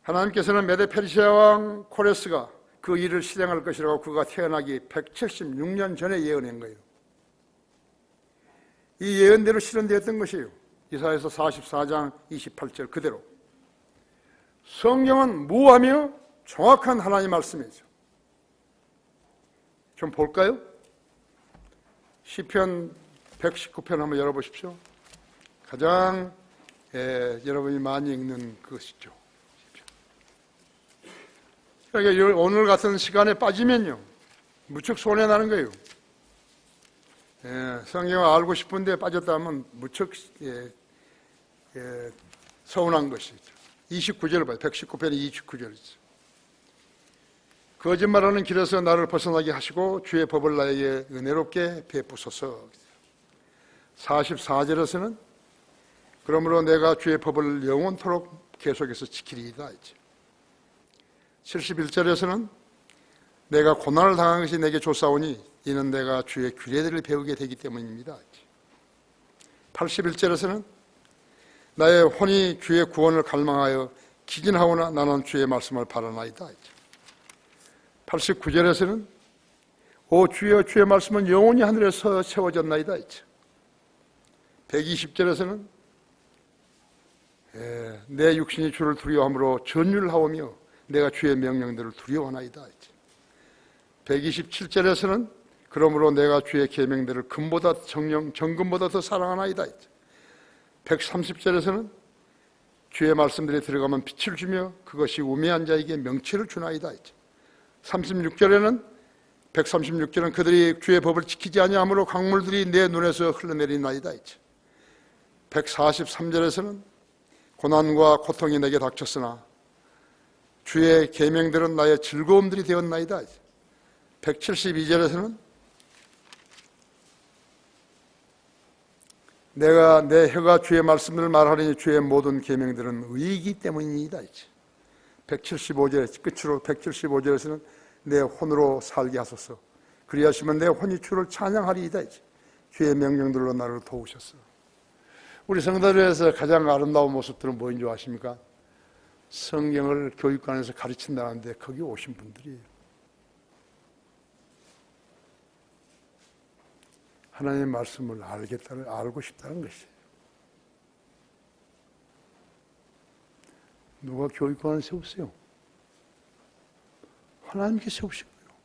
하나님께서는 메데 페르시아 왕 코레스가 그 일을 실행할 것이라고 그가 태어나기 176년 전에 예언한 거예요. 이 예언대로 실현되었던 것이에요. 이사야서 44장 28절 그대로. 성경은 무하며 정확한 하나님의 말씀이죠. 좀 볼까요? 시편 119편 한번 열어보십시오. 가장 여러분이 많이 읽는 것이죠. 그러니까 오늘 같은 시간에 빠지면요 무척 손해나는 거예요. 성경을 알고 싶은데 빠졌다면 무척 서운한 것이죠. 29절을 봐요. 119편이 29절이죠. 거짓말하는 길에서 나를 벗어나게 하시고 주의 법을 나에게 은혜롭게 베푸소서. 44절에서는 그러므로 내가 주의 법을 영원토록 계속해서 지키리이다. 71절에서는 내가 고난을 당한 것이 내게 좋사오니 이는 내가 주의 규례들을 배우게 되기 때문입니다. 81절에서는 나의 혼이 주의 구원을 갈망하여 기진하오나 나는 주의 말씀을 바라나이다. 89절에서는 오 주여 주의 말씀은 영원히 하늘에서 세워졌나이다. 120절에서는 내 육신이 주를 두려워함으로 전율을 하오며 내가 주의 명령들을 두려워하나이다. 127절에서는 그러므로 내가 주의 계명들을 금보다 정금보다 더 사랑하나이다. 130절에서는 주의 말씀들이 들어가면 빛을 주며 그것이 우매한 자에게 명체를 주나이다. 36절에는 136절은 그들이 주의 법을 지키지 아니하므로 강물들이 내 눈에서 흘러내리나이다. 143절에서는 고난과 고통이 내게 닥쳤으나 주의 계명들은 나의 즐거움들이 되었나이다. 172절에서는 내가 내 혀가 주의 말씀을 말하리니 주의 모든 계명들은 의이기 때문이다. 175절 끝으로 175절에서는 내 혼으로 살게 하소서. 그리하시면 내 혼이 주를 찬양하리이다. 주의 명령들로 나를 도우셨어. 우리 성도들에서 가장 아름다운 모습들은 뭐인 줄 아십니까? 성경을 교육관에서 가르친다는데 거기 오신 분들이에요. 하나님의 말씀을 알고 싶다는 것이에요. 누가 교육관을 세웠어요? 하나님께 세우신 거예요.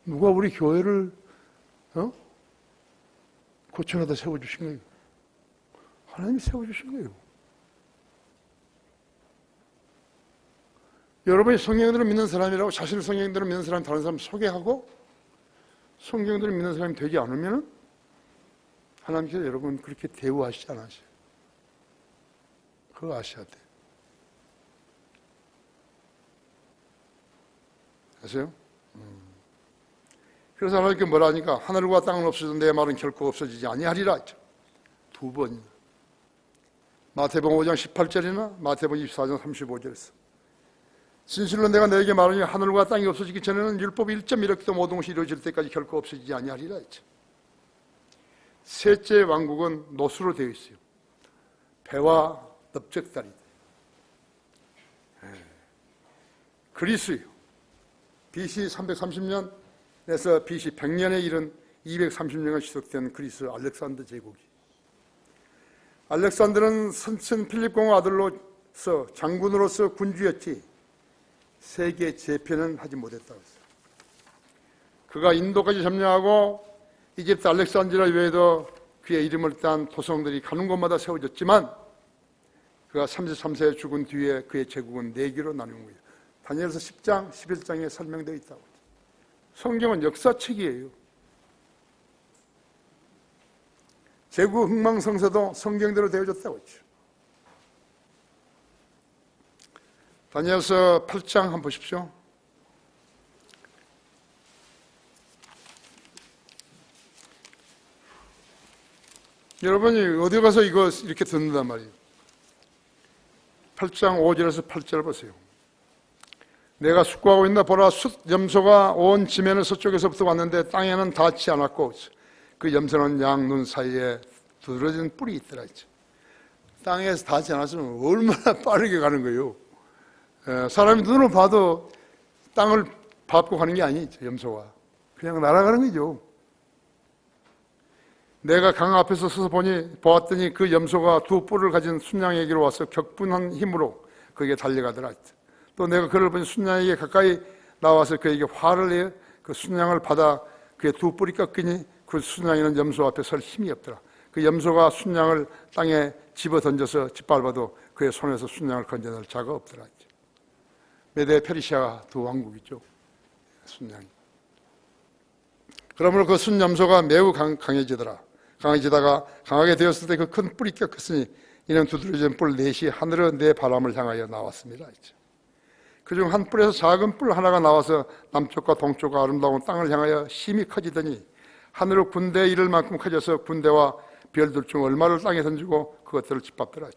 누가 우리 교회를 고쳐라다 세워주신 거예요? 하나님이 세워주신 거예요. 여러분이 성경대로 믿는 사람이라고 자신을 성경대로 믿는 사람 다른 사람 소개하고 성경대로 믿는 사람이 되지 않으면 하나님께서 여러분 그렇게 대우하시지 않으세요. 그거 아셔야 돼요. 아세요? 그래서 하나님께 뭐라 하니까 하늘과 땅은 없어도 내 말은 결코 없어지지 아니하리라 했죠. 두 번이나. 마태복음 5장 18절이나 마태복음 24장 35절에서 진실로 내가 너에게 말하니 하늘과 땅이 없어지기 전에는 율법 1.1억도 모든 것이 이루어질 때까지 결코 없어지지 아니하리라 했죠. 셋째 왕국은 노수로 되어 있어요. 배와 넓적다리. 그리스요. BC 330년에서 BC 100년에 이른 230년간 지속된 그리스 알렉산더 제국이. 알렉산더는 선친 필립공의 아들로서 장군으로서 군주였지 세계 제패는 하지 못했다고 했어요. 그가 인도까지 점령하고 이집트 알렉산드리아 외에도 그의 이름을 딴 도성들이 가는 곳마다 세워졌지만 그가 33세에 죽은 뒤에 그의 제국은 4개로 나눈 거예요. 다니엘서 10장, 11장에 설명되어 있다고. 성경은 역사책이에요. 제국 흥망성쇠도 성경대로 되어졌다고 했죠. 다니엘서 8장 한번 보십시오. 여러분이 어디 가서 이거 이렇게 듣는단 말이에요. 8장 5절에서 8절 보세요. 내가 숙고하고 있나 보라 숫 염소가 온 지면의 서쪽에서부터 왔는데 땅에는 닿지 않았고 그 염소는 양 눈 사이에 두드러진 뿔이 있더라 했죠. 땅에서 닿지 않았으면 얼마나 빠르게 가는 거예요. 사람이 눈으로 봐도 땅을 밟고 가는 게 아니죠. 염소가 그냥 날아가는 거죠. 내가 강 앞에서 서서 보았더니 그 염소가 2 뿔을 가진 순양에게로 와서 격분한 힘으로 그에게 달려가더라. 또 내가 그를 보니 순양에게 가까이 나와서 그에게 화를 내어 그 순양을 받아 그의 2 뿔이 꺾이니 그 순양이는 염소 앞에 설 힘이 없더라. 그 염소가 순양을 땅에 집어 던져서 짓밟아도 그의 손에서 순양을 건져낼 자가 없더라. 메데 페르시아 2 왕국이죠. 순양이. 그러므로 그 순염소가 매우 강해지더라. 강해지다가 강하게 되었을 때 그 큰 뿔이 꺾였으니 이는 두드러진 뿔 넷이 하늘의 네 바람을 향하여 나왔습니다. 그중 한 뿔에서 작은 뿔 하나가 나와서 남쪽과 동쪽과 아름다운 땅을 향하여 심히 커지더니 하늘의 군대에 이를 만큼 커져서 군대와 별들 중 얼마를 땅에 던지고 그것들을 짓밟더라.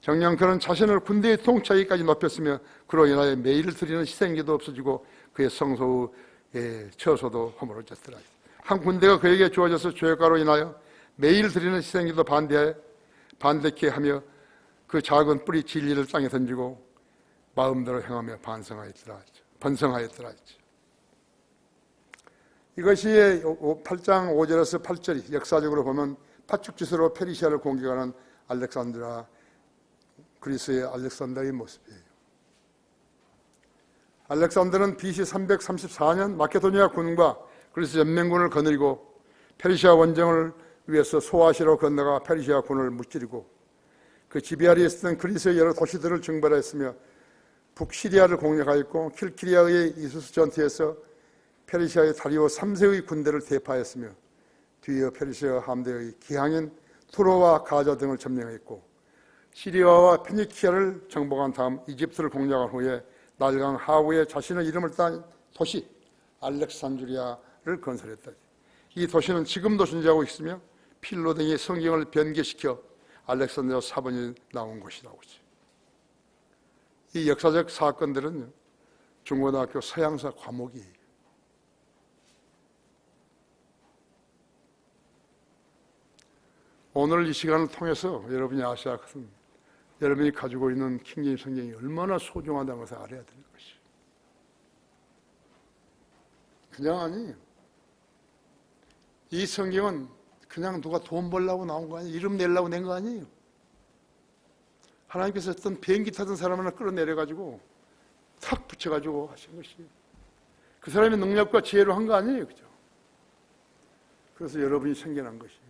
정녕 그는 자신을 군대의 통차기까지 높였으며 그로 인하여 매일 드리는 희생제도 없어지고 그의 성소의 처소도 허물어졌더라. 한 군대가 그에게 주어져서 죄가로 인하여 매일 드리는 희생제도 반대케 하며 그 작은 뿌리 진리를 땅에 던지고 마음대로 행하며 번성하였더라. 이것이 8장 5절에서 8절이 역사적으로 보면 파축지수로 페르시아를 공격하는 알렉산드라, 그리스의 알렉산더의 모습이에요. 알렉산더는 BC 334년 마케도니아 군과 그리스 연맹군을 거느리고 페르시아 원정을 위해서 소아시로 건너가 페르시아 군을 무찌르고 그 지비아리에 있었던 그리스의 여러 도시들을 증발했으며 북시리아를 공략하였고 킬키리아의 이수스 전투에서 페르시아의 다리오 3세의 군대를 대파했으며 뒤이어 페르시아 함대의 기항인 투로와 가자 등을 점령했고 시리아와 페니키아를 정복한 다음 이집트를 공략한 후에 날강 하우에 자신의 이름을 딴 도시 알렉산드리아를 건설했다. 이 도시는 지금도 존재하고 있으며 필로 등이 성경을 변개시켜 알렉산드리아 사본이 나온 곳이라고 하죠. 이 역사적 사건들은 중고등학교 서양사 과목이에요. 오늘 이 시간을 통해서 여러분이 아셔야 할 것은 여러분이 가지고 있는 킹제임 성경이 얼마나 소중하다는 것을 알아야 되는 것이에요. 그냥 아니에요. 이 성경은 그냥 누가 돈 벌려고 나온 거 아니에요. 이름 내려고 낸 거 아니에요. 하나님께서 어떤 비행기 타던 사람 하나 끌어내려가지고 탁 붙여가지고 하신 것이에요. 그 사람의 능력과 지혜로 한 거 아니에요. 그죠? 그래서 여러분이 생겨난 것이에요.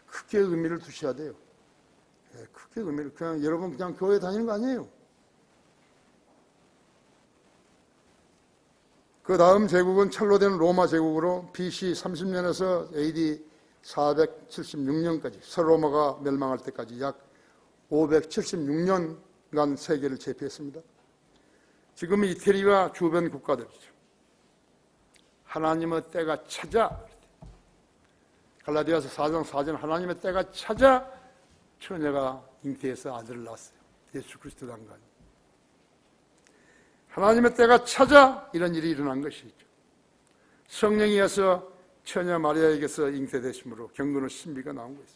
크게 의미를 두셔야 돼요. 크게 의미를. 그냥 여러분 그냥 교회 다니는 거 아니에요. 그 다음 제국은 철로 된 로마 제국으로 BC 30년에서 AD 476년까지 서로마가 멸망할 때까지 약 576년간 세계를 제패했습니다. 지금 이태리와 주변 국가들이죠. 하나님의 때가 찾아, 갈라디아서 4장 4절, 하나님의 때가 찾아 처녀가 잉태해서 아들을 낳았어요. 예수 그리스도 당간. 하나님의 때가 찾아 이런 일이 일어난 것이죠. 성령이어서 처녀 마리아에게서 잉태되심으로 경건의 신비가 나온 거죠.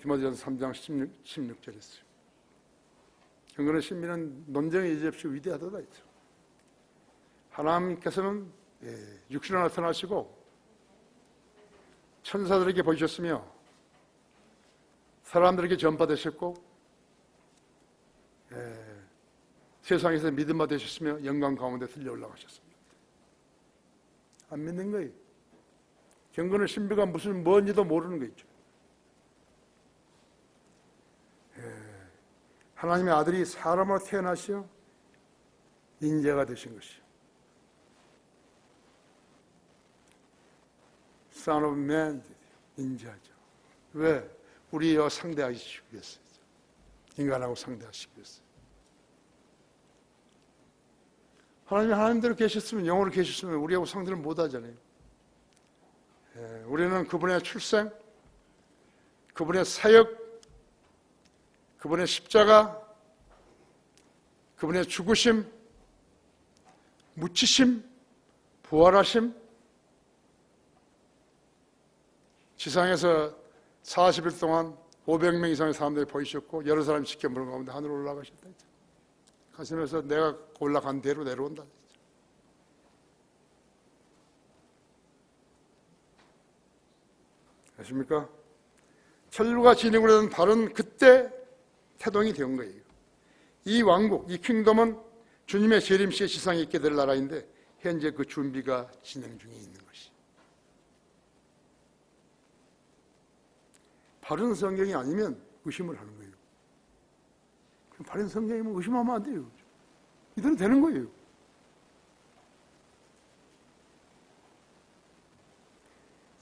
디모데전서 3장 16절에 있어요. 경건의 신비는 논쟁의 여지 없이 위대하도다 있죠. 하나님께서는 육신으로 나타나시고 천사들에게 보이셨으며 사람들에게 전파되셨고 세상에서 믿음바 되셨으며 영광 가운데 들려 올라가셨습니다. 안 믿는 거예요. 경건의 신비가 무슨 뭔지도 모르는 거 있죠. 하나님의 아들이 사람으로 태어나시어 인자가 되신 것이요. Son of Man, 인자죠. 왜? 우리와 상대하시기 위해서. 인간하고 상대하시기 위해서. 하나님이 하나님대로 계셨으면, 영으로 계셨으면 우리하고 상대를 못 하잖아요. 우리는 그분의 출생, 그분의 사역, 그분의 십자가, 그분의 죽으심, 묻히심, 부활하심, 지상에서 40일 동안 500명 이상의 사람들이 보이셨고 여러 사람이 지켜보는 가운데 하늘로 올라가셨다. 가시면서 내가 올라간 대로 내려온다. 아십니까? 천루가 진행으로 된 발은 그때 태동이 된 거예요. 이 왕국, 이 킹덤은 주님의 재림시에 지상에 있게 될 나라인데 현재 그 준비가 진행 중에 있는 것이. 바른 성경이 아니면 의심을 하는 거예요. 바른 성경이면 의심하면 안 돼요. 이대로 되는 거예요.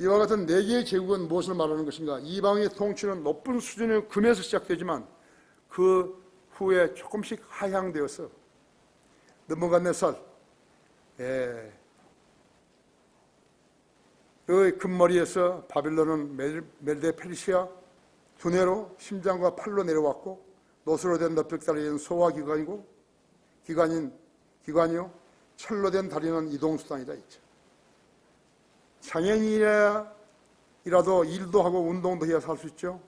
이와 같은 네 개의 제국은 무엇을 말하는 것인가? 이방의 통치는 높은 수준의 금에서 시작되지만 그 후에 조금씩 하향되어서 느부갓네살 그 금머리에서 바빌론은 멜데 페르시아 두뇌로 심장과 팔로 내려왔고 노수로 된 납작다리는 소화기관이고 기관이요 철로 된 다리는 이동수단이다 있죠. 장애인이라도 일도 하고 운동도 해야 살 수 있죠.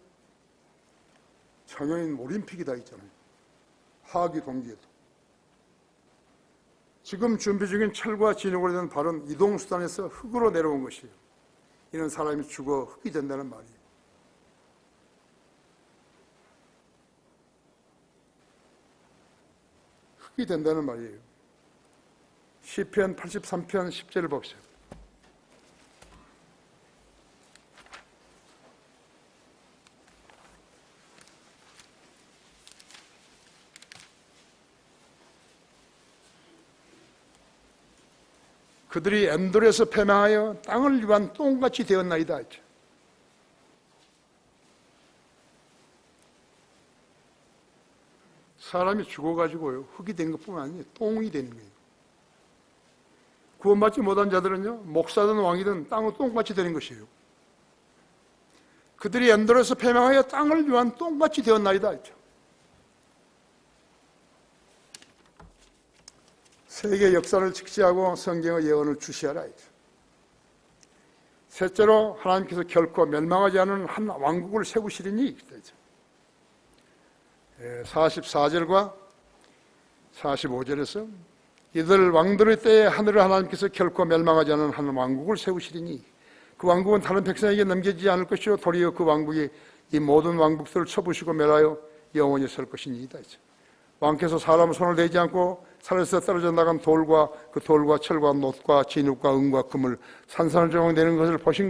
장애인 올림픽이다 있잖아요. 하기 동기에도. 지금 준비 중인 철과 진흙으로 된 발은 이동수단에서 흙으로 내려온 것이에요. 이는 사람이 죽어 흙이 된다는 말이에요. 흙이 된다는 말이에요. 시편 83편 10절을 봅시다. 그들이 엔돌에서 패망하여 땅을 위한 똥같이 되었나이다. 사람이 죽어가지고요 흙이 된 것뿐만 아니에요. 똥이 되는 거예요. 구원받지 못한 자들은요 목사든 왕이든 땅으로 똥같이 되는 것이에요. 그들이 엔돌에서 패망하여 땅을 위한 똥같이 되었나이다. 세계 역사를 직시하고 성경의 예언을 주시하라. 셋째로 하나님께서 결코 멸망하지 않은 한 왕국을 세우시리니 44절과 45절에서 이들 왕들의 때에 하늘을 하나님께서 결코 멸망하지 않은 한 왕국을 세우시리니 그 왕국은 다른 백성에게 넘겨지지 않을 것이요 도리어 그 왕국이 이 모든 왕국들을 쳐부시고 멸하여 영원히 설 것이니이다. 왕께서 사람의 손을 대지 않고 산에서 떨어져 나간 돌과 그 돌과 철과 놋과 진흙과 은과 금을 산산을 조각내는 것을 보신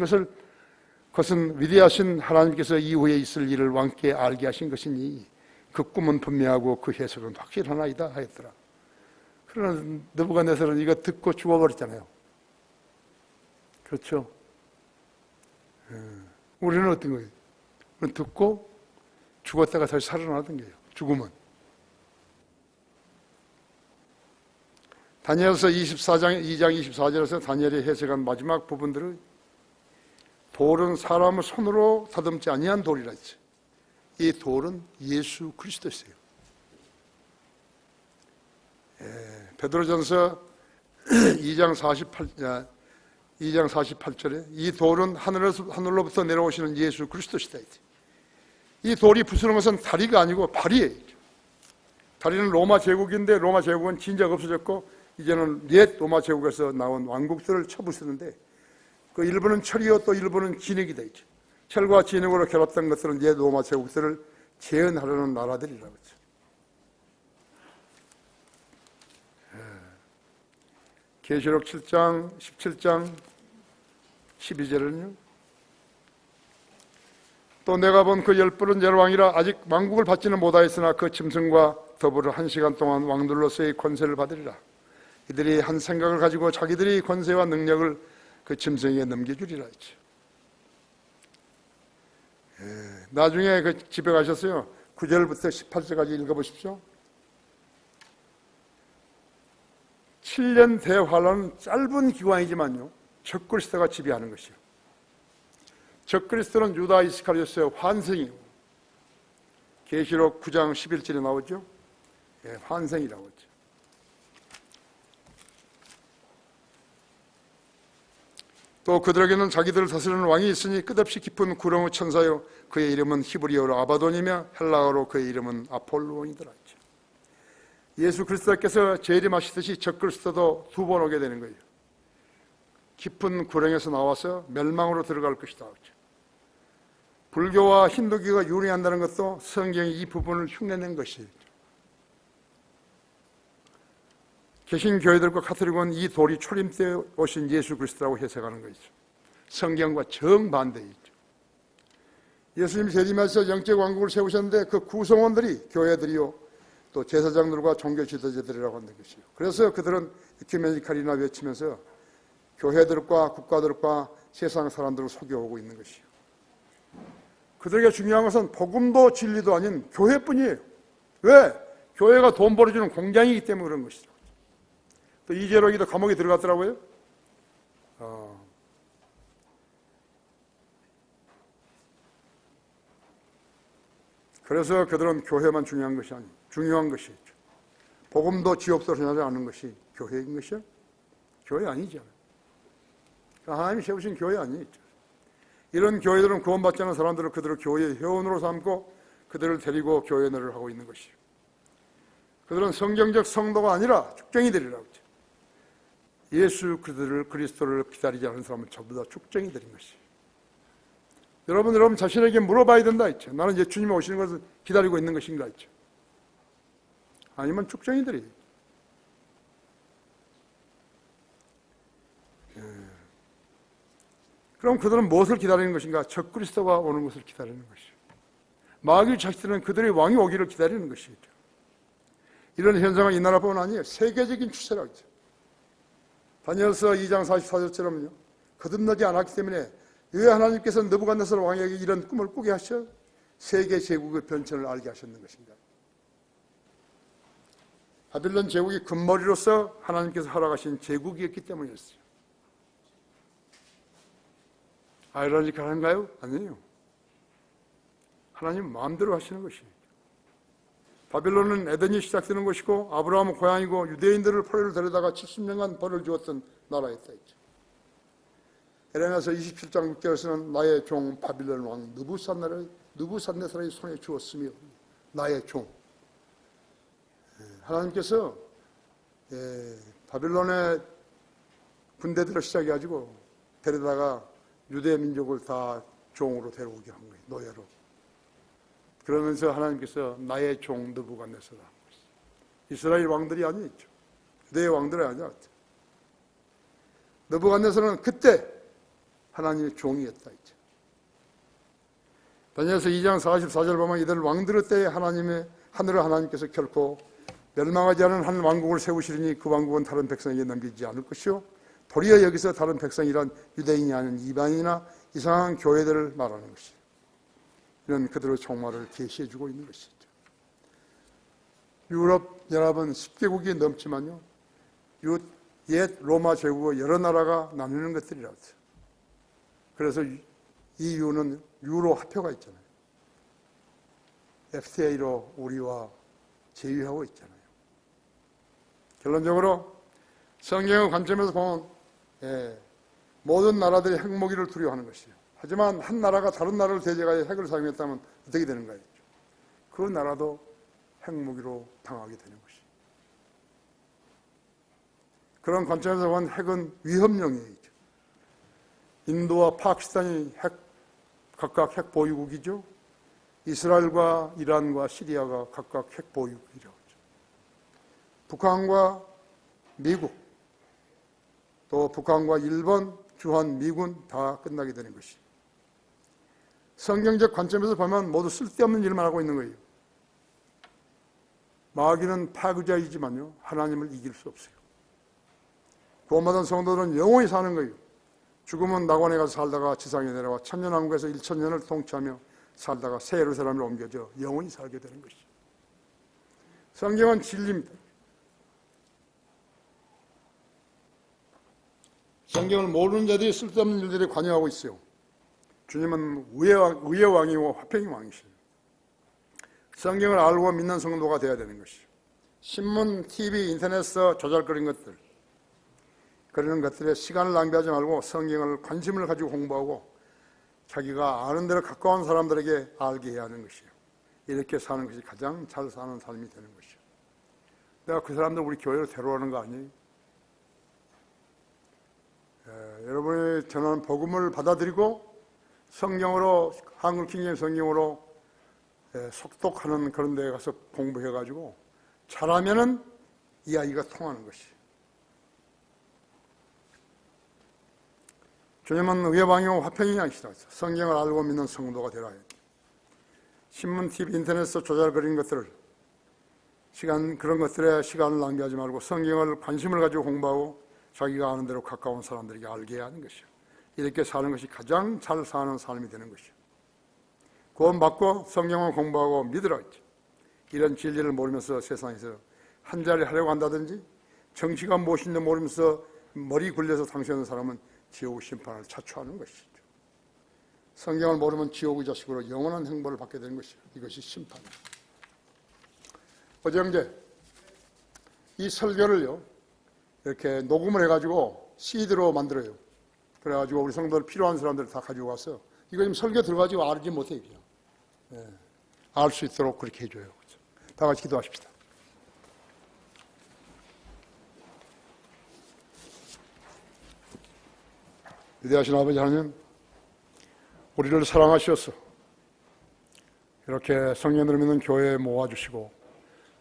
그것은 위대하신 하나님께서 이후에 있을 일을 왕께 알게 하신 것이니 그 꿈은 분명하고 그 해석은 확실하나이다 하였더라. 그러나 느부갓네살은 이거 듣고 죽어버렸잖아요. 그렇죠? 우리는 어떤 거예요? 듣고 죽었다가 다시 살아나던 거예요. 죽음은. 다니엘서 2장 24절에서 다니엘이 해석한 마지막 부분들을 돌은 사람의 손으로 다듬지 아니한 돌이라 했죠. 이 돌은 예수 그리스도였어요. 베드로전서 2장 48절에 이 돌은 하늘로부터 내려오시는 예수 그리스도시다. 이 돌이 부수는 것은 다리가 아니고 발이에요. 다리는 로마 제국인데 로마 제국은 진작 없어졌고 이제는 옛 로마 제국에서 나온 왕국들을 쳐부수는데 그 일부는 철이요 또 일부는 진흙이 되어 있죠. 철과 진흙으로 결합된 것들은 옛 로마 제국들을 재현하려는 나라들이라고 했죠. 계시록 7장, 17장, 12절은요. 또 내가 본 그 열부른 열왕이라 아직 왕국을 받지는 못하였으나 그 짐승과 더불어 1시간 동안 왕들로서의 권세를 받으리라. 이들이 한 생각을 가지고 자기들이 권세와 능력을 그 짐승에게 넘겨주리라 했죠. 나중에 그 집에 가셨어요. 9절부터 18절까지 읽어보십시오. 7년 대환란은 짧은 기간이지만요, 적그리스도가 지배하는 것이요. 적그리스도는 유다 이스카리오스의 환생이고, 계시록 9장 11절에 나오죠. 환생이라고 했죠. 또 그들에게는 자기들을 다스리는 왕이 있으니 끝없이 깊은 구름의 천사요 그의 이름은 히브리어로 아바돈이며 헬라어로 그의 이름은 아폴로온이더라. 예수 그리스도께서 재림하시듯이 적그리스도도 두 번 오게 되는 거예요. 깊은 구렁에서 나와서 멸망으로 들어갈 것이다. 불교와 힌두교가 유래한다는 것도 성경이 이 부분을 흉내낸 것이에요. 개신교회들과 카톨릭은 이 돌이 초림 때 오신 예수 그리스도라고 해석하는 것이죠. 성경과 정반대이죠. 예수님이 재림하셔서 영적 왕국을 세우셨는데 그 구성원들이 교회들이요 또 제사장들과 종교 지도자들이라고 하는 것이요. 그래서 그들은 이큐메니칼이나 외치면서 교회들과 국가들과 세상 사람들을 속여오고 있는 것이요. 그들에게 중요한 것은 복음도 진리도 아닌 교회뿐이에요. 왜? 교회가 돈 벌어주는 공장이기 때문에 그런 것이죠. 또 이재록이도 감옥에 들어갔더라고요. 그래서 그들은 교회만 중요한 것이 아니에요. 중요한 것이죠. 복음도 지옥도 전하지 않는 것이 교회인 것이요? 교회 아니죠. 하나님이 세우신 교회 아니죠. 이런 교회들은 구원받지 않은 사람들을 그들을 교회의 회원으로 삼고 그들을 데리고 교회를 하고 있는 것이요. 그들은 성경적 성도가 아니라 축쟁이들이라고 했죠. 예수 그리스도를 기다리지 않은 사람은 전부 다 축쟁이들인 것이에요. 여러분 자신에게 물어봐야 된다 했죠. 나는 이제 주님이 오시는 것을 기다리고 있는 것인가 했죠. 아니면 축쟁이들이. 그럼 그들은 무엇을 기다리는 것인가? 적그리스도가 오는 것을 기다리는 것이죠. 마귀 자식들은 그들의 왕이 오기를 기다리는 것이죠. 이런 현상은 이 나라뿐만 아니에요. 세계적인 추세라고 했죠. 다니엘서 2장 44절처럼요. 거듭나지 않았기 때문에 왜 하나님께서 느부갓네살 왕에게 이런 꿈을 꾸게 하셔? 세계 제국의 변천을 알게 하셨는 것인가? 바빌론 제국이 금머리로서 하나님께서 허락하신 제국이었기 때문이었어요. 아이러니컬한가요? 아니에요. 하나님 마음대로 하시는 것이에요. 바빌론은 에덴이 시작되는 것이고 아브라함은 고향이고 유대인들을 포로로 데려다가 70년간 벌을 주었던 나라였다 했죠. 에레미야서 27장 6절에서는 나의 종 바빌론 왕 느부갓네살의 손에 주었으며 나의 종. 하나님께서 바빌론의 군대들을 시작해가지고 데려다가 유대 민족을 다 종으로 데려오게 한 거예요. 노예로. 그러면서 하나님께서 나의 종 느부갓네살아. 이스라엘 왕들이 아니었죠. 유대의 왕들이 아니었죠. 느부갓네살은 그때 하나님의 종이었다 했죠. 다니엘서 2장 44절 보면 이들 왕들의 때에 하늘을 하나님께서 결코 멸망하지 않은 한 왕국을 세우시리니 그 왕국은 다른 백성에게 넘기지 않을 것이요 도리어 여기서 다른 백성이란 유대인이 아닌 이방인이나 이상한 교회들을 말하는 것이에요. 이런 그들의 종말을 계시해주고 있는 것이죠. 유럽 연합은 10개국이 넘지만요, 옛 로마 제국의 여러 나라가 나누는 것들이라고 해요. 그래서 EU는 유로 화폐가 있잖아요. FTA로 우리와 제휴하고 있잖아요. 결론적으로 성경의 관점에서 보면 모든 나라들이 핵무기를 두려워하는 것이에요. 하지만 한 나라가 다른 나라를 대적하여 핵을 사용했다면 어떻게 되는 거예요? 그 나라도 핵무기로 당하게 되는 것이에요. 그런 관점에서 보면 핵은 위험령이에요. 인도와 파키스탄이 각각 핵 보유국이죠. 이스라엘과 이란과 시리아가 각각 핵 보유국이라고 하죠. 북한과 미국, 또 북한과 일본, 주한, 미군 다 끝나게 되는 것이에요. 성경적 관점에서 보면 모두 쓸데없는 일만 하고 있는 거예요. 마귀는 파괴자이지만요, 하나님을 이길 수 없어요. 구원받은 성도들은 영원히 사는 거예요. 죽으면 낙원에 가서 살다가 지상에 내려와 천년왕국에서 1000년을 통치하며 살다가 새 예루살렘으로 옮겨져 영원히 살게 되는 것이죠. 성경은 진리입니다. 성경을 모르는 자들이 쓸데없는 일들에 관여하고 있어요. 주님은 의의 왕이고 화평의 왕이시죠. 성경을 알고 믿는 성도가 되어야 되는 것이죠. 신문, TV, 인터넷에서 조작거린 것들, 그러는 것들에 시간을 낭비하지 말고 성경을 관심을 가지고 공부하고 자기가 아는 대로 가까운 사람들에게 알게 해야 하는 것이에요. 이렇게 사는 것이 가장 잘 사는 삶이 되는 것이죠. 내가 그 사람들 우리 교회로 데려오는 거 아니에요? 여러분이 전하는 복음을 받아들이고 성경으로, 한글 킹제임 성경으로 속독하는 그런 데 가서 공부해가지고 잘하면은 이야기가 통하는 것이에요. 주님은 의의 왕이고 화평의 왕이시다. 성경을 알고 믿는 성도가 되라. 신문, TV, 인터넷에서 조작거린 것들을 그런 것들에 시간을 낭비하지 말고 성경을 관심을 가지고 공부하고 자기가 아는 대로 가까운 사람들에게 알게 해야 하는 것이요. 이렇게 사는 것이 가장 잘 사는 삶이 되는 것이요. 구원받고 성경을 공부하고 믿으라 했죠. 이런 진리를 모르면서 세상에서 한 자리 하려고 한다든지 정치가 무엇인지 모르면서 머리 굴려서 당신하는 사람은 지옥의 심판을 자초하는 것이죠. 성경을 모르면 지옥의 자식으로 영원한 행보를 받게 되는 것이죠. 이것이 심판입니다. 어제 형제, 이 설교를요, 이렇게 녹음을 해가지고 CD로 만들어요. 그래가지고 우리 성도들 필요한 사람들 다 가지고 가서 이거 지금 설교 들어가지고 알지 못해요. 알 수 있도록 그렇게 해줘요. 다 같이 기도하십시다. 위대하신 아버지 하나님, 우리를 사랑하셔서 이렇게 성령을 믿는 교회에 모아주시고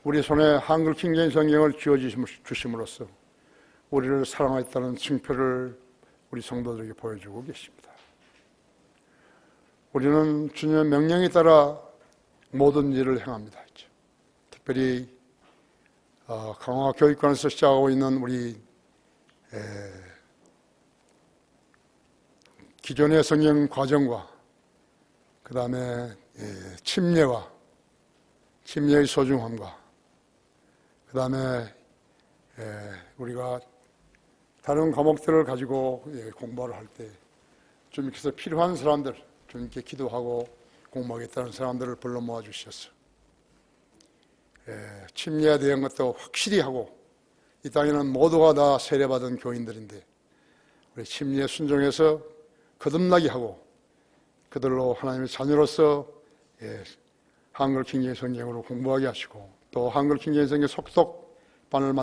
우리 손에 한글 킹제임 성경을 쥐어주심으로써 우리를 사랑하였다는 칭표를 우리 성도들에게 보여주고 계십니다. 우리는 주님의 명령에 따라 모든 일을 행합니다. 특별히 강화 교육관에서 시작하고 있는 우리 기존의 성경 과정과 그 다음에 침례의 소중함과 그 다음에 우리가 다른 과목들을 가지고 공부를 할 때 주님께서 필요한 사람들, 주님께 기도하고 공부하겠다는 사람들을 불러 모아 주셨어. 침례에 대한 것도 확실히 하고, 이 땅에는 모두가 다 세례받은 교인들인데 우리 침례에 순종해서 거듭나게 하고 그들로 하나님의 자녀로서 한글 킹제임 성경으로 공부하게 하시고, 또 한글 킹제임 성경 속독반을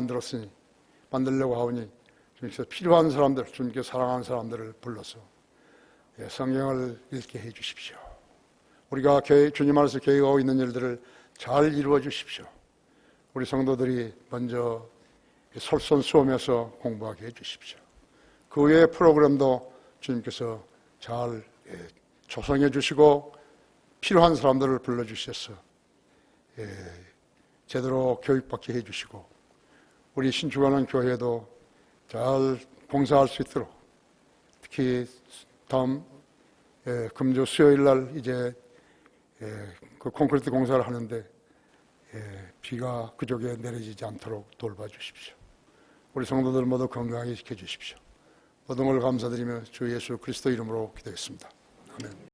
만들려고 하오니 주님께서 필요한 사람들, 주님께 사랑하는 사람들을 불러서 성경을 읽게 해 주십시오. 우리가 주님 안에서 계획하고 있는 일들을 잘 이루어 주십시오. 우리 성도들이 먼저 솔선수범해서 공부하게 해 주십시오. 그 외의 프로그램도 주님께서 잘 조성해 주시고 필요한 사람들을 불러주셔서 제대로 교육받게 해 주시고, 우리 신축하는 교회도 잘 봉사할 수 있도록, 특히 다음 금주 수요일 날 이제 그 콘크리트 공사를 하는데 비가 그쪽에 내려지지 않도록 돌봐주십시오. 우리 성도들 모두 건강하게 지켜주십시오. 모든 걸 감사드리며 주 예수 그리스도 이름으로 기도했습니다. 아멘.